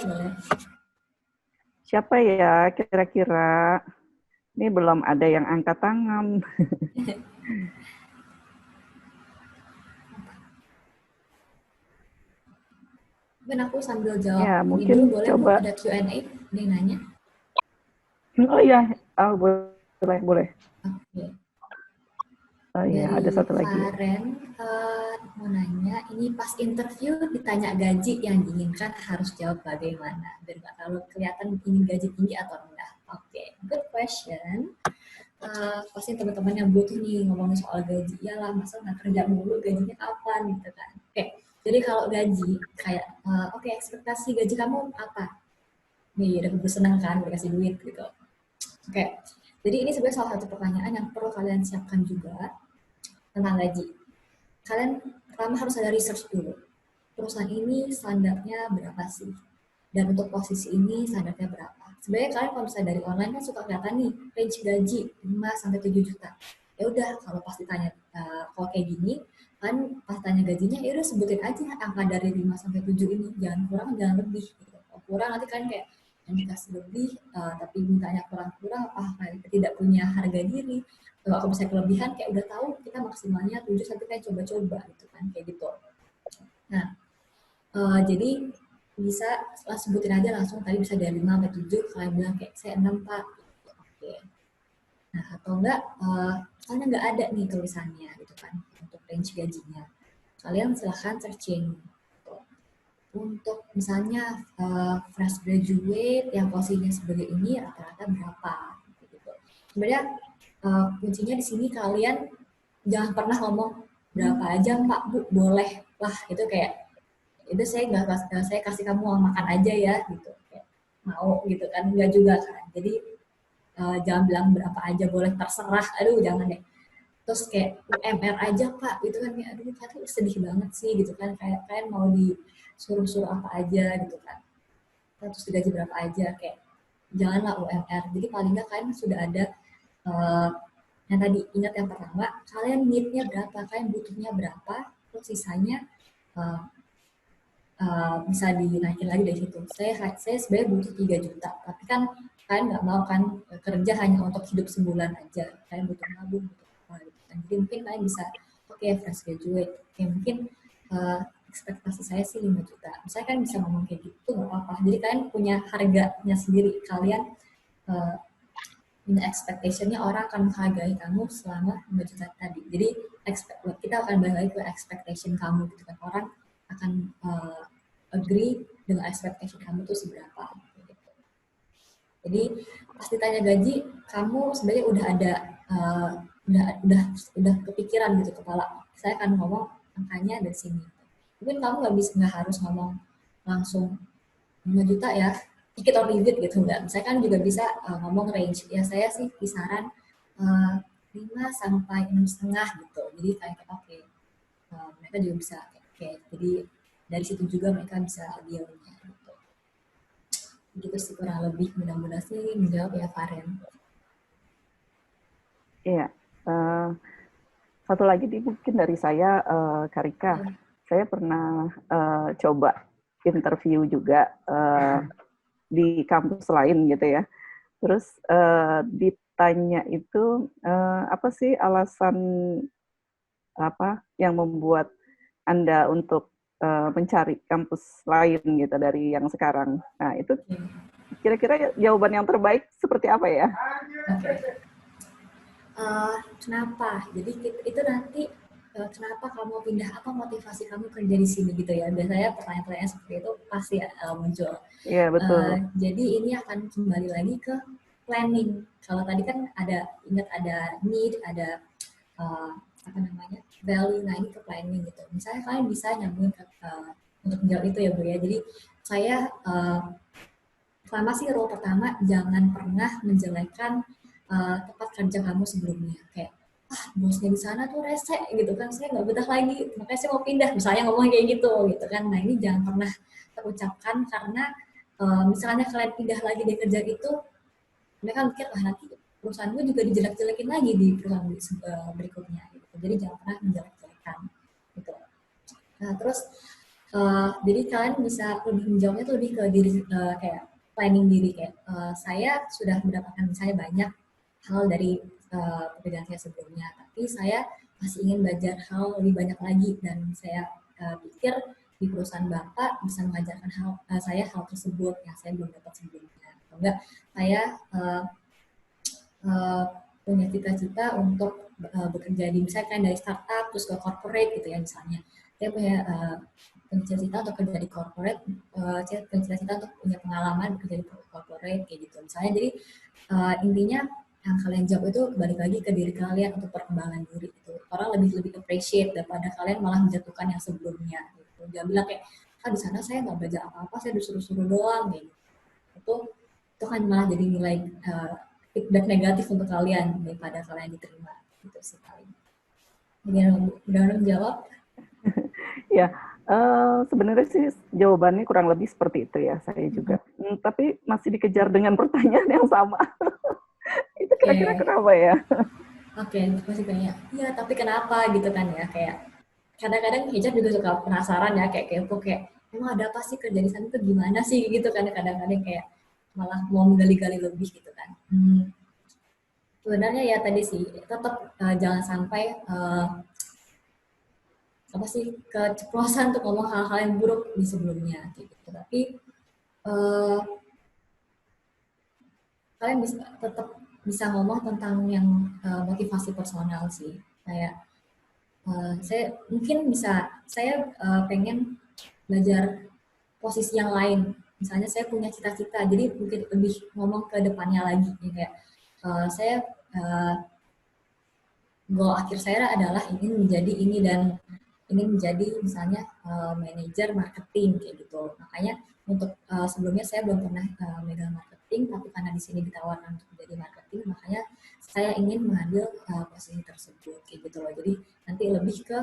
Siapa ya kira-kira? Ini belum ada yang angkat tangan. Mungkin aku sambil jawab Ya, ini mungkin dulu, boleh Bu? coba. Ada Q&A, ada yang nanya? Oh iya, boleh. Oke. Oh iya, ada satu lagi. Karen mau nanya, ini pas interview ditanya gaji yang diinginkan harus jawab bagaimana? Biar nggak terlalu kelihatan ingin gaji tinggi atau rendah. Oke, good question. Pasti teman-teman yang butuh nih ngomongin soal gaji, iyalah masa nggak kerja mulu, gajinya kapan gitu kan. Oke, jadi kalau gaji, kayak oke, ekspektasi gaji kamu apa? Nih, udah bersenang kan, udah kasih duit gitu. Oke, jadi ini sebenarnya salah satu pertanyaan yang perlu kalian siapkan juga tentang gaji. Kalian pertama harus ada research dulu. Perusahaan ini standarnya berapa sih? Dan untuk posisi ini standarnya berapa? Sebenarnya kalian kalau misalnya dari online kan suka kelihatan nih, range gaji 5-7 juta. Ya udah, kalau pas ditanya kalau kayak gini, kan pas tanya gajinya, ya udah sebutin aja angka dari 5-7 ini. Jangan kurang, jangan lebih. Gitu. Kalau kurang nanti kalian kayak yang dikasih lebih, tapi mintanya kurang-kurang, tidak punya harga diri. Kalau misalnya kelebihan, kayak udah tahu kita maksimalnya 7, tapi kayak coba-coba gitu kan, kayak gitu. Nah, jadi bisa sebutin aja langsung, tadi bisa dari 5-7, kalian bilang kayak saya 6 Pak. Oke. Nah, atau enggak, misalnya nggak ada nih tulisannya gitu kan, untuk range gajinya. Kalian silahkan searching. Gitu. Untuk misalnya fresh graduate yang posisinya sebagai ini rata-rata berapa? Gitu. Sebenarnya kuncinya di sini kalian jangan pernah ngomong berapa aja Pak Bu, boleh lah itu kayak itu saya kasih kamu uang makan aja ya gitu, kayak, mau gitu kan, enggak juga kan. Jadi jangan bilang berapa aja boleh, terserah, aduh jangan deh. Terus kayak UMR aja Pak gitu kan, ya aduh itu sedih banget sih gitu kan, kayak kalian mau disuruh-suruh apa aja gitu kan, terus digaji berapa aja, kayak janganlah UMR. Jadi paling nggak kalian sudah ada yang tadi, ingat yang pertama, kalian need-nya berapa, kalian butuhnya berapa, terus sisanya bisa dinaikin lagi dari situ. Saya sebenarnya butuh 3 juta, tapi kan kalian nggak mau kan kerja hanya untuk hidup sebulan aja, kalian butuh nabung, butuh apa gitu kan. Jadi mungkin kalian bisa, oke, fresh graduate, oke, mungkin ekspektasi saya sih 5 juta. Misalnya kan bisa ngomong kayak gitu, nggak apa-apa. Jadi kalian punya harganya sendiri, kalian punya expectation-nya orang akan menghargai kamu selama 5 juta tadi. Jadi kita akan balik lagi ke expectation kamu gitu kan, orang akan agree dengan expectation kamu tuh seberapa gitu. Jadi pas ditanya gaji, kamu sebenarnya udah ada udah kepikiran gitu kepala, saya akan ngomong angkanya dari sini. Mungkin kamu nggak harus ngomong langsung 5 juta ya, dikit or leave it gitu, enggak. Misalnya kan juga bisa ngomong range, ya saya sih kisaran 5 sampai 6,5 gitu. Jadi kayak oke, mereka juga bisa kayak, jadi dari situ juga mereka bisa dealnya gitu. Gitu sih kurang lebih, mudah-mudahan sih menjawab ya Karen. Iya. Satu lagi mungkin dari saya, Karika. Saya pernah coba interview juga di kampus lain gitu ya. Terus ditanya itu apa sih alasan apa yang membuat Anda untuk mencari kampus lain gitu dari yang sekarang. Nah, itu kira-kira jawaban yang terbaik seperti apa ya? Kenapa? Jadi itu nanti kenapa kamu pindah, apa motivasi kamu kerja di sini gitu ya. Biasanya pertanyaan-pertanyaan seperti itu pasti muncul. Iya, betul. Jadi ini akan kembali lagi ke planning. Kalau tadi kan ingat ada need, ada value, nah ini ke planning gitu. Misalnya kalian bisa nyambungin untuk menjawab itu ya Bu ya. Jadi saya pertama sih rule pertama, jangan pernah menjelekkan tempat kerja kamu sebelumnya. Kayak bosnya di sana tuh rese gitu kan, saya nggak betah lagi, makanya saya mau pindah, misalnya ngomong kayak gitu kan. Nah ini jangan pernah terucapkan, karena misalnya kalian pindah lagi di kerjaan itu, mereka mikir nanti perusahaan gue juga dijelek-jelekin lagi di perusahaan berikutnya gitu. Jadi jangan pernah menjelek-jelekan gitu. Nah terus jadi kalian bisa lebih menjawabnya tuh lebih ke diri, kayak planning diri, kayak saya sudah mendapatkan misalnya banyak hal dari pekerjaan saya sebelumnya, tapi saya masih ingin belajar hal lebih banyak lagi, dan saya pikir di perusahaan Bapak bisa mengajarkan saya hal tersebut yang saya belum dapat sebelumnya. Atau enggak, saya punya cita-cita untuk bekerja di misalnya kan dari startup terus ke corporate gitu ya misalnya. Saya punya cita-cita untuk kerja di corporate, saya punya cita-cita untuk punya pengalaman bekerja di corporate kayak gitu misalnya. Jadi intinya yang kalian jawab itu balik lagi ke diri kalian untuk perkembangan diri itu. Orang lebih appreciate daripada kalian malah menjatuhkan yang sebelumnya gitu. Jangan bilang kayak di sana saya nggak belajar apa-apa, saya disuruh-suruh doang kayak gitu. Itu kan malah jadi nilai feedback negatif untuk kalian daripada kalian diterima gitu sih paling. Mudah-mudahan menjawab. Ya, sebenarnya sih jawabannya kurang lebih seperti itu ya, saya juga. Tapi masih dikejar dengan pertanyaan yang sama. Itu kira-kira kenapa ya? Oke, masih banyak. Iya, tapi kenapa gitu kan ya, kayak kadang-kadang hijab juga suka penasaran ya, kayak kepo, kayak emang ada apa sih kerja di sana tuh gimana sih gitu kan, kadang-kadang kayak malah mau menggali-gali lebih gitu kan. Sebenarnya ya tadi sih, tetap jangan sampai apa sih keceplosan untuk ngomong hal-hal yang buruk di sebelumnya gitu. Tapi kalian bisa tetap bisa ngomong tentang yang motivasi personal sih, kayak saya mungkin bisa, saya pengen belajar posisi yang lain, misalnya saya punya cita-cita, jadi mungkin lebih ngomong ke depannya lagi ya, kayak saya goal akhir saya adalah ingin menjadi ini dan ingin menjadi misalnya manajer marketing kayak gitu. Makanya untuk sebelumnya saya belum pernah megang marketing, tapi karena di sini ditawarkan untuk menjadi marketing, makanya saya ingin mengambil posisi tersebut kayak gitu loh. Jadi nanti lebih ke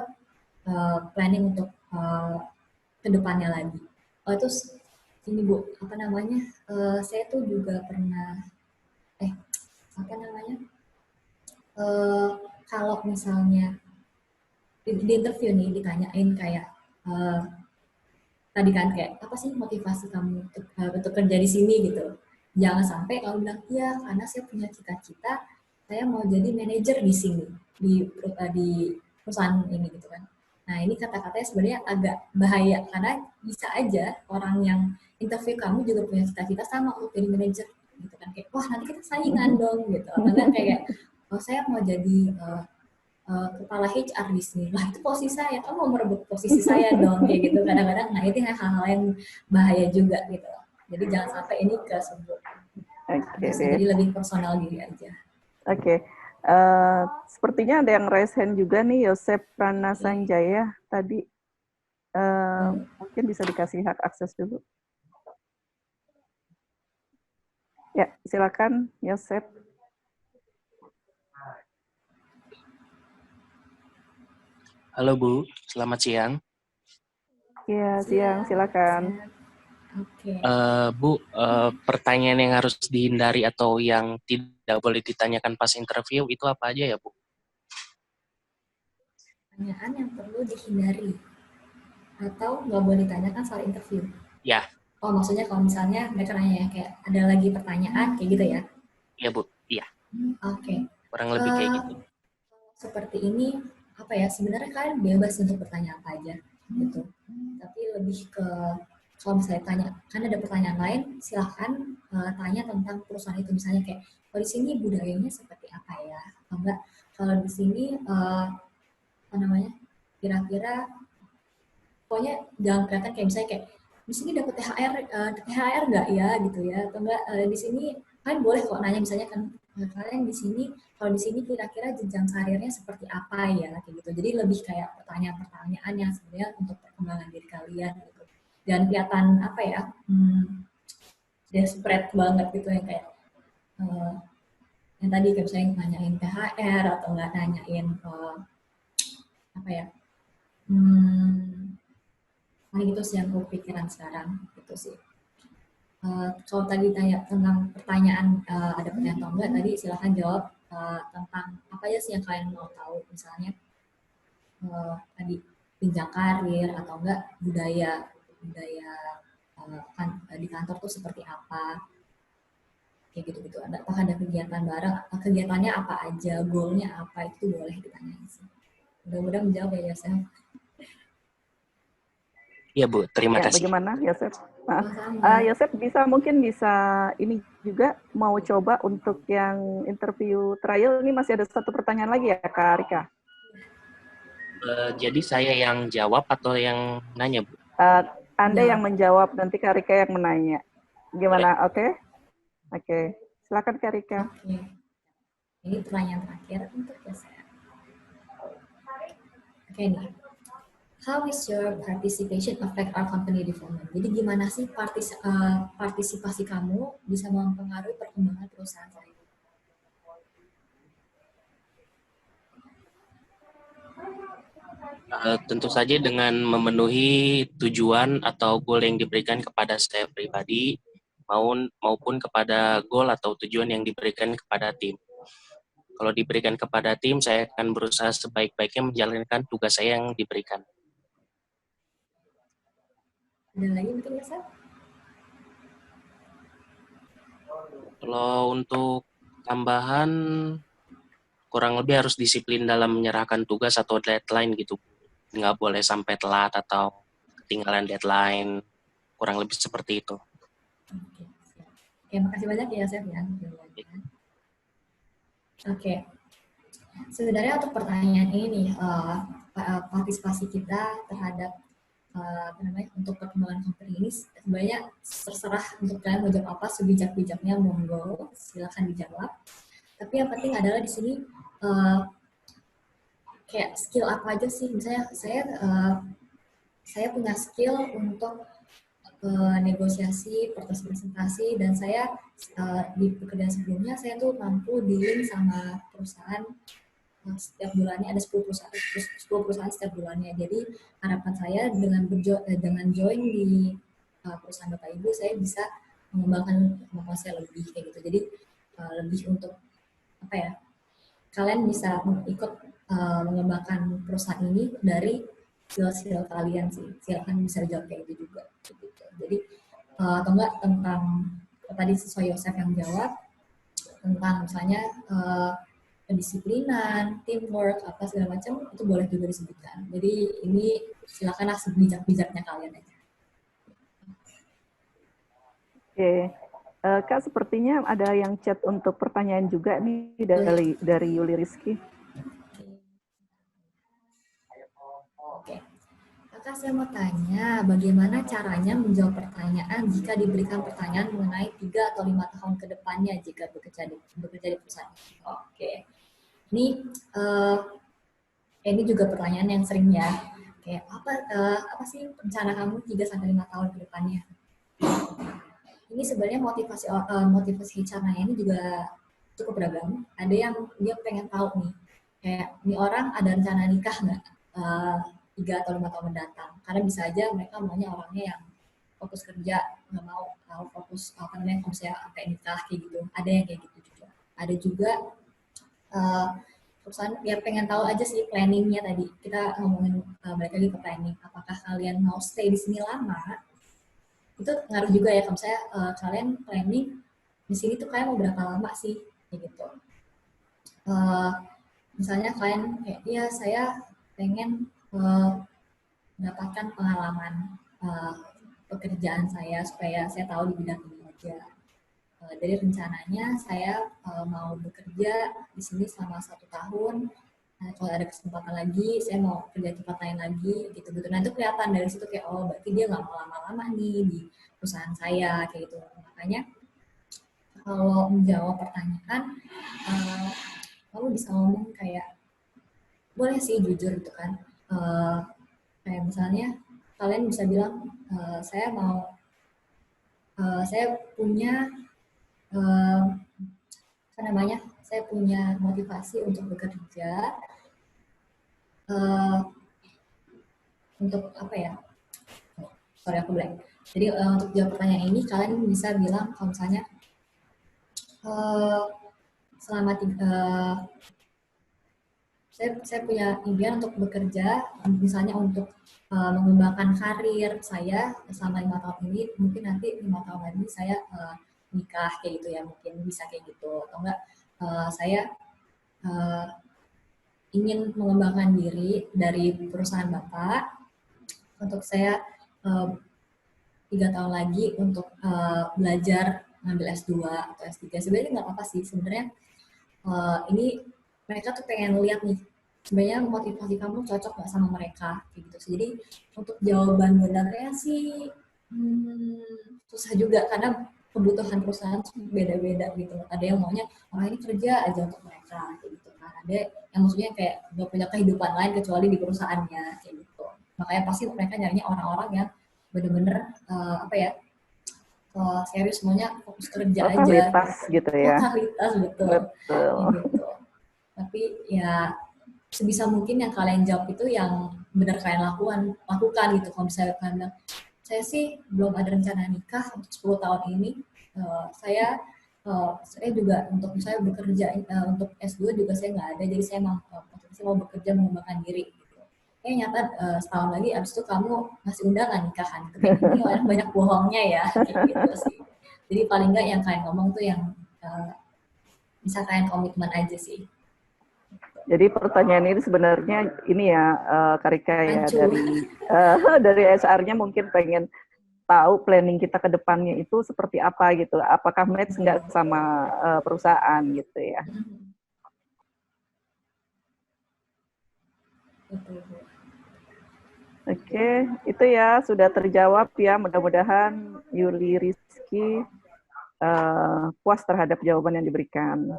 planning untuk kedepannya lagi. Terus ini Bu, apa namanya? Saya tuh juga pernah apa namanya? Kalau misalnya di interview nih ditanyain kayak tadi kan kayak apa sih motivasi kamu untuk kerja di sini gitu. Jangan sampai kalau bilang iya karena saya punya cita-cita saya mau jadi manajer di sini di perusahaan ini gitu kan. Nah ini kata-katanya sebenarnya agak bahaya karena bisa aja orang yang interview kamu juga punya cita-cita sama untuk jadi manajer gitu kan, kayak wah nanti kita saingan dong gitu, atau enggak kayak oh saya mau jadi kepala HR di sini, lah itu posisi saya, kamu mau merebut posisi saya dong kayak gitu kadang-kadang. Nah itu hal-hal yang bahaya juga gitu, jadi jangan sampai ini kesebut. Jadi lebih personal diri aja. Oke. Sepertinya ada yang raise hand juga nih, Yosep Pranasanjaya tadi. Mungkin bisa dikasih hak akses dulu. Ya, silakan Yosep. Halo Bu, selamat siang. Ya, siang, silakan. Oke. Bu, pertanyaan yang harus dihindari atau yang tidak boleh ditanyakan pas interview itu apa aja ya Bu? Pertanyaan yang perlu dihindari atau nggak boleh ditanyakan soal interview? Ya. Oh maksudnya kalau misalnya mereka nanya kayak ada lagi pertanyaan kayak gitu ya? Iya Bu, iya. Oke. Kurang lebih kayak gitu. Seperti ini apa ya, sebenarnya kalian bebas untuk bertanya apa aja gitu, tapi lebih ke kalau misalnya tanya kan ada pertanyaan lain, silahkan tanya tentang perusahaan itu, misalnya kayak kalau di sini budayanya seperti apa ya, atau enggak kalau di sini apa namanya kira-kira, pokoknya jangan kelihatan kayak misalnya kayak di sini dapat THR nggak ya gitu ya, atau enggak di sini kan boleh kok nanya misalnya kan kalian di sini kalau di sini kira-kira jenjang karirnya seperti apa ya kayak gitu. Jadi lebih kayak pertanyaan-pertanyaan yang sebenarnya untuk perkembangan diri kalian gitu. Dan kelihatan apa ya desperate banget gitu yang kayak yang tadi kayak misalnya nanyain THR atau nggak nanyain apa ya, paling itu sih yang aku pikiran sekarang gitu sih. Kalau tadi tanya tentang pertanyaan ada pertanyaan atau enggak, tadi silahkan jawab tentang apa aja sih yang kalian mau tahu, misalnya tadi jenjang karir atau enggak budaya di kantor tuh seperti apa, kayak gitu-gitu. Apakah ada kegiatan bareng, kegiatannya apa aja, goalnya apa, itu boleh ditanyain sih. Mudah-mudahan menjawab ya Yosef. Iya Bu, terima Ya, kasih. bagaimana Yosef? Sama-sama. Yosef mungkin bisa ini juga mau coba untuk yang interview trial ini, masih ada satu pertanyaan lagi ya Kak Rika. Jadi saya yang jawab atau yang nanya Bu? Anda Ya. yang menjawab, nanti Kak Rika yang menanya. Gimana? Oke? Oke. Silakan Kak Rika. Oke. Ini pertanyaan terakhir untuk Yosef. Oke nih. How is your participation affect our company development? Jadi gimana sih partisipasi kamu bisa mempengaruhi perkembangan perusahaan saya? Tentu saja dengan memenuhi tujuan atau goal yang diberikan kepada saya pribadi maupun kepada goal atau tujuan yang diberikan kepada tim. Kalau diberikan kepada tim, saya akan berusaha sebaik-baiknya menjalankan tugas saya yang diberikan. Ada lagi mungkin Yosef? Kalau untuk tambahan, kurang lebih harus disiplin dalam menyerahkan tugas atau deadline gitu. Nggak boleh sampai telat atau ketinggalan deadline. Kurang lebih seperti itu. Oke, siap. Oke, makasih banyak ya Yosef ya. Oke. Sebenarnya untuk pertanyaan ini partisipasi kita terhadap untuk perkembangan company ini sebenarnya terserah untuk kalian mau jawab apa, sebijak-bijaknya monggo silakan dijawab. Tapi yang penting adalah di sini kayak skill apa aja sih, misalnya saya punya skill untuk negosiasi, presentasi, dan saya di pekerjaan sebelumnya saya tuh mampu dealing sama perusahaan setiap bulannya, ada 10 perusahaan setiap bulannya. Jadi harapan saya dengan join di perusahaan Bapak Ibu, saya bisa mengembangkan kemampuan saya lebih kayak gitu. Jadi lebih untuk apa ya? Kalian bisa ikut mengembangkan perusahaan ini dari skill kalian sih. Silakan bisa jawab kayak gitu juga. Gitu. Jadi atau enggak tentang tadi sesuai Yosef yang jawab tentang misalnya kedisiplinan, teamwork, apa segala macam, itu boleh juga disebutkan. Jadi ini silakanlah sebijak-bijaknya kalian aja. Oke. Kak, sepertinya ada yang chat untuk pertanyaan juga nih dari Yuli Rizky. Oke. Kakak, saya mau tanya, bagaimana caranya menjawab pertanyaan jika diberikan pertanyaan mengenai 3 atau 5 tahun ke depannya jika bekerja di perusahaan? Oke. Ini juga pertanyaan yang sering ya. Kayak apa sih rencana kamu 3-5 tahun ke depannya? Ini sebenarnya motivasi HR-nya ini juga cukup beragam. Ada yang dia pengen tahu nih, kayak ini orang ada rencana nikah nggak 3 atau 5 tahun mendatang? Karena bisa aja mereka maunya orangnya yang fokus kerja, nggak mau fokus misalnya sampai nikah kayak gitu. Ada yang kayak gitu juga. Ada juga perusahaan ya pengen tahu aja sih planningnya tadi. Kita ngomongin balik lagi ke planning. Apakah kalian mau stay di sini lama? Itu ngaruh juga ya, kalau misalnya kalian planning di sini tuh kalian mau berapa lama sih, kayak gitu. Misalnya kalian kayak, ya saya pengen mendapatkan pengalaman pekerjaan saya supaya saya tahu di bidang ini aja. Dari rencananya saya mau bekerja di sini selama 1 tahun. Nah, kalau ada kesempatan lagi, saya mau kerja di tempat lain lagi, gitu-gitu. Nah, itu kelihatan dari situ kayak, oh berarti dia nggak mau lama-lama nih di perusahaan saya, kayak gitu. Makanya, kalau menjawab pertanyaan, kamu bisa ngomong kayak, boleh sih jujur gitu kan. Kayak misalnya, kalian bisa bilang, saya punya, saya punya motivasi untuk bekerja, untuk apa ya? Sorry aku blank. Jadi untuk jawab pertanyaan ini kalian bisa bilang kalau misalnya selama saya punya impian untuk bekerja, misalnya untuk mengembangkan karir saya selama 5 tahun ini, mungkin nanti 5 tahun lagi saya nikah kayak gitu ya, mungkin bisa kayak gitu, atau enggak saya ingin mengembangkan diri dari perusahaan Bapak, untuk saya 3 tahun lagi untuk belajar ngambil S2 atau S3. Sebenarnya nggak apa-apa sih, sebenarnya ini mereka tuh pengen lihat nih, sebenarnya motivasi kamu cocok nggak sama mereka, kayak gitu. Jadi untuk jawaban benarnya sih susah juga, karena kebutuhan perusahaan tuh beda-beda gitu. Ada yang maunya orang ini kerja aja untuk mereka, kayak gitu kan. Ada yang maksudnya kayak nggak punya kehidupan lain kecuali di perusahaannya, kayak gitu. Makanya pasti mereka nyarinya orang-orang yang bener-bener serius, semuanya fokus kerja Totalitas aja. gitu ya. Totalitas, betul. Betul. Gitu. Tapi ya sebisa mungkin yang kalian jawab itu yang benar kalian lakukan gitu. Kalau misalnya kalian bilang, saya sih belum ada rencana nikah untuk 10 tahun ini. Saya juga untuk misalnya bekerja untuk S2 juga saya nggak ada. Jadi saya mau bekerja mengembangkan diri. Nyata setahun lagi abis itu kamu ngasih undangan nikahan. Ini orang banyak bohongnya ya, kayak gitu sih. Jadi paling nggak yang kalian ngomong tuh yang bisa kalian komitmen aja sih. Jadi pertanyaan ini sebenarnya ini ya Karika ya, dari SR-nya mungkin pengen tahu planning kita ke depannya itu seperti apa gitu. Apakah match nggak sama perusahaan gitu ya. Oke, itu ya sudah terjawab ya. Mudah-mudahan Yuli Rizky puas terhadap jawaban yang diberikan.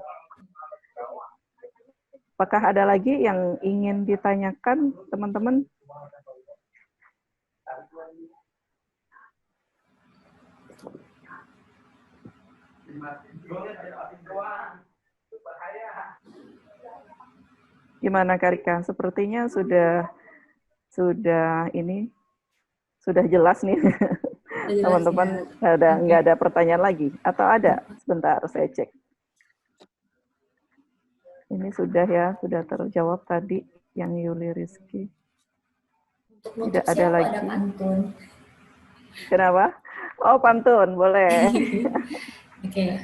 Apakah ada lagi yang ingin ditanyakan, teman-teman? Gimana Karika? Sepertinya sudah jelas nih. Teman-teman nggak ada pertanyaan lagi atau ada? Sebentar saya cek. Ini sudah ya, sudah terjawab tadi yang Yuli Rizky. Tidak ada lagi. Ada pantun. Kenapa? Oh, pantun, boleh. Oke.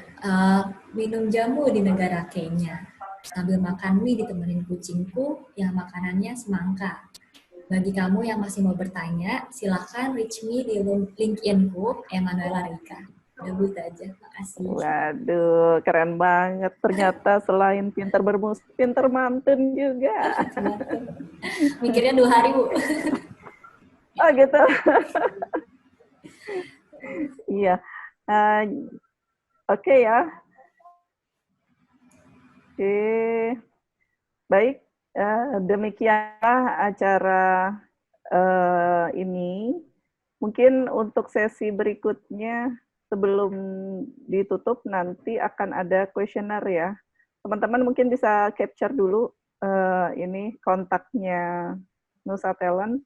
Minum jamu di negara Kenya. Sambil makan mie ditemenin kucingku yang makanannya semangka. Bagi kamu yang masih mau bertanya, silahkan reach me di LinkedIn-ku, Emanuela Rika. Udah Bu, itu aja. Makasih. Waduh, keren banget. Ternyata selain pintar bermusik, pintar mantun juga. Mikirnya 2 hari, Bu. Oh, gitu. Iya. Oke ya. Oke. Baik. Demikianlah acara ini. Mungkin untuk sesi berikutnya sebelum ditutup nanti akan ada kuesioner ya. Teman-teman mungkin bisa capture dulu ini kontaknya Nusa Talent.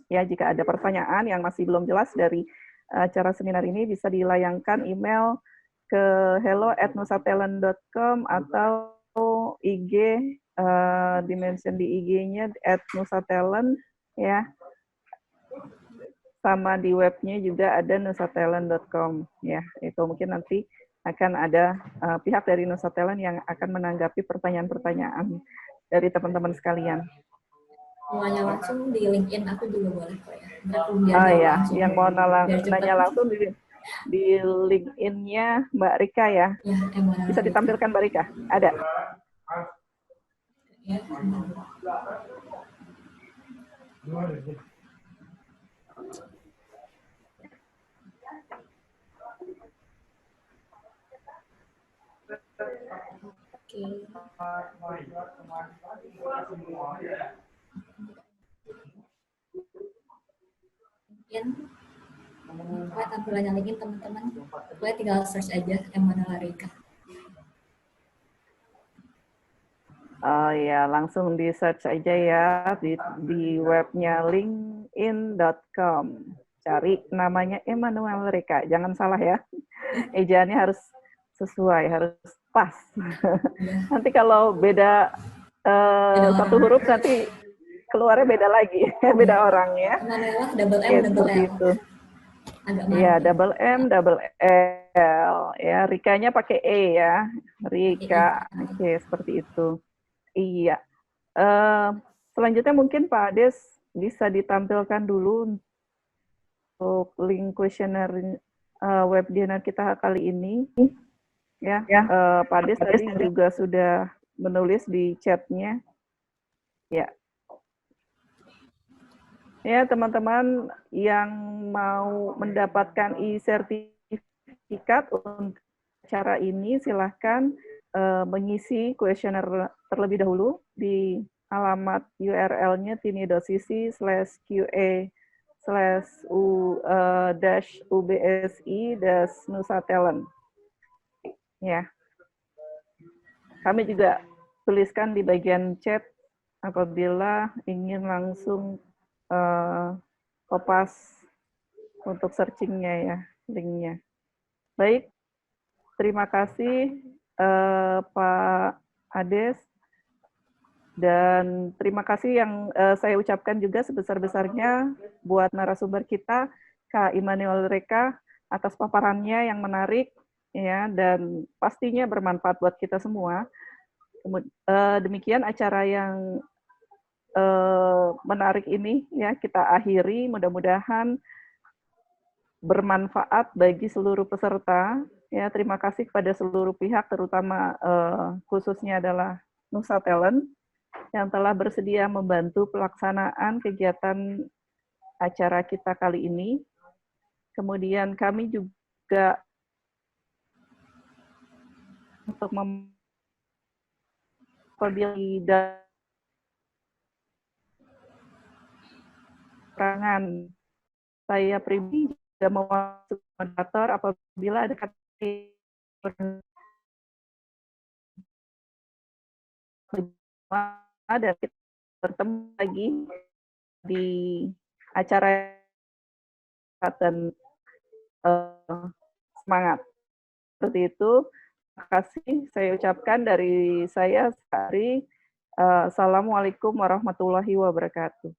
Ya, jika ada pertanyaan yang masih belum jelas dari acara seminar ini bisa dilayangkan email ke hello@nusatalent.com atau IG dimension di IG-nya @nusatalent ya. Sama di webnya juga ada nusatalent.com ya. Itu mungkin nanti akan ada pihak dari Nusa Talent yang akan menanggapi pertanyaan-pertanyaan dari teman-teman sekalian. Nanya langsung di LinkedIn aku juga boleh kok ya. Ya, yang mau nanya langsung di LinkedIn-nya Mbak Rika ya. Bisa ditampilkan Mbak Rika? Ada? Ya. Pokoknya tampilannya LinkedIn teman-teman, pokoknya tinggal search aja Emanuela Rika. Oh ya, langsung di search aja ya di webnya linkedin.com. Cari namanya Emmanuel Rika, jangan salah ya. Ejaannya harus sesuai, harus pas. Nanti kalau beda satu huruf nanti keluarnya beda lagi, beda orang ya. Emanuela double M, Oke, double seperti L. itu. Agak Iya, manis. double M, double L. Ya, Rikanya pakai E ya. Rika. Oke, seperti itu. Iya. Selanjutnya mungkin Pak Ades bisa ditampilkan dulu untuk link kuesioner webinar kita kali ini. Ya, Pak Ades tadi juga sudah menulis di chatnya. Ya. Ya, teman-teman yang mau mendapatkan e-sertifikat untuk acara ini, silahkan mengisi kuesioner terlebih dahulu di alamat URL-nya tini.cc/qa/ubsi-nusatalent. Ya. Kami juga tuliskan di bagian chat apabila ingin langsung kopas untuk searching-nya ya, linknya. Baik, terima kasih Pak Ades, dan terima kasih yang saya ucapkan juga sebesar-besarnya buat narasumber kita, Kak Immanuel Rika, atas paparannya yang menarik ya, dan pastinya bermanfaat buat kita semua. Demikian acara yang menarik ini ya kita akhiri, mudah-mudahan bermanfaat bagi seluruh peserta ya. Terima kasih kepada seluruh pihak, terutama khususnya adalah Nusatalent yang telah bersedia membantu pelaksanaan kegiatan acara kita kali ini. Kemudian kami juga untuk memperbaiki keterangan saya pribadi juga memasuk moderator apabila ada kata dan kita bertemu lagi di acara dan semangat seperti itu. Terima kasih saya ucapkan dari saya Sari. Assalamualaikum warahmatullahi wabarakatuh.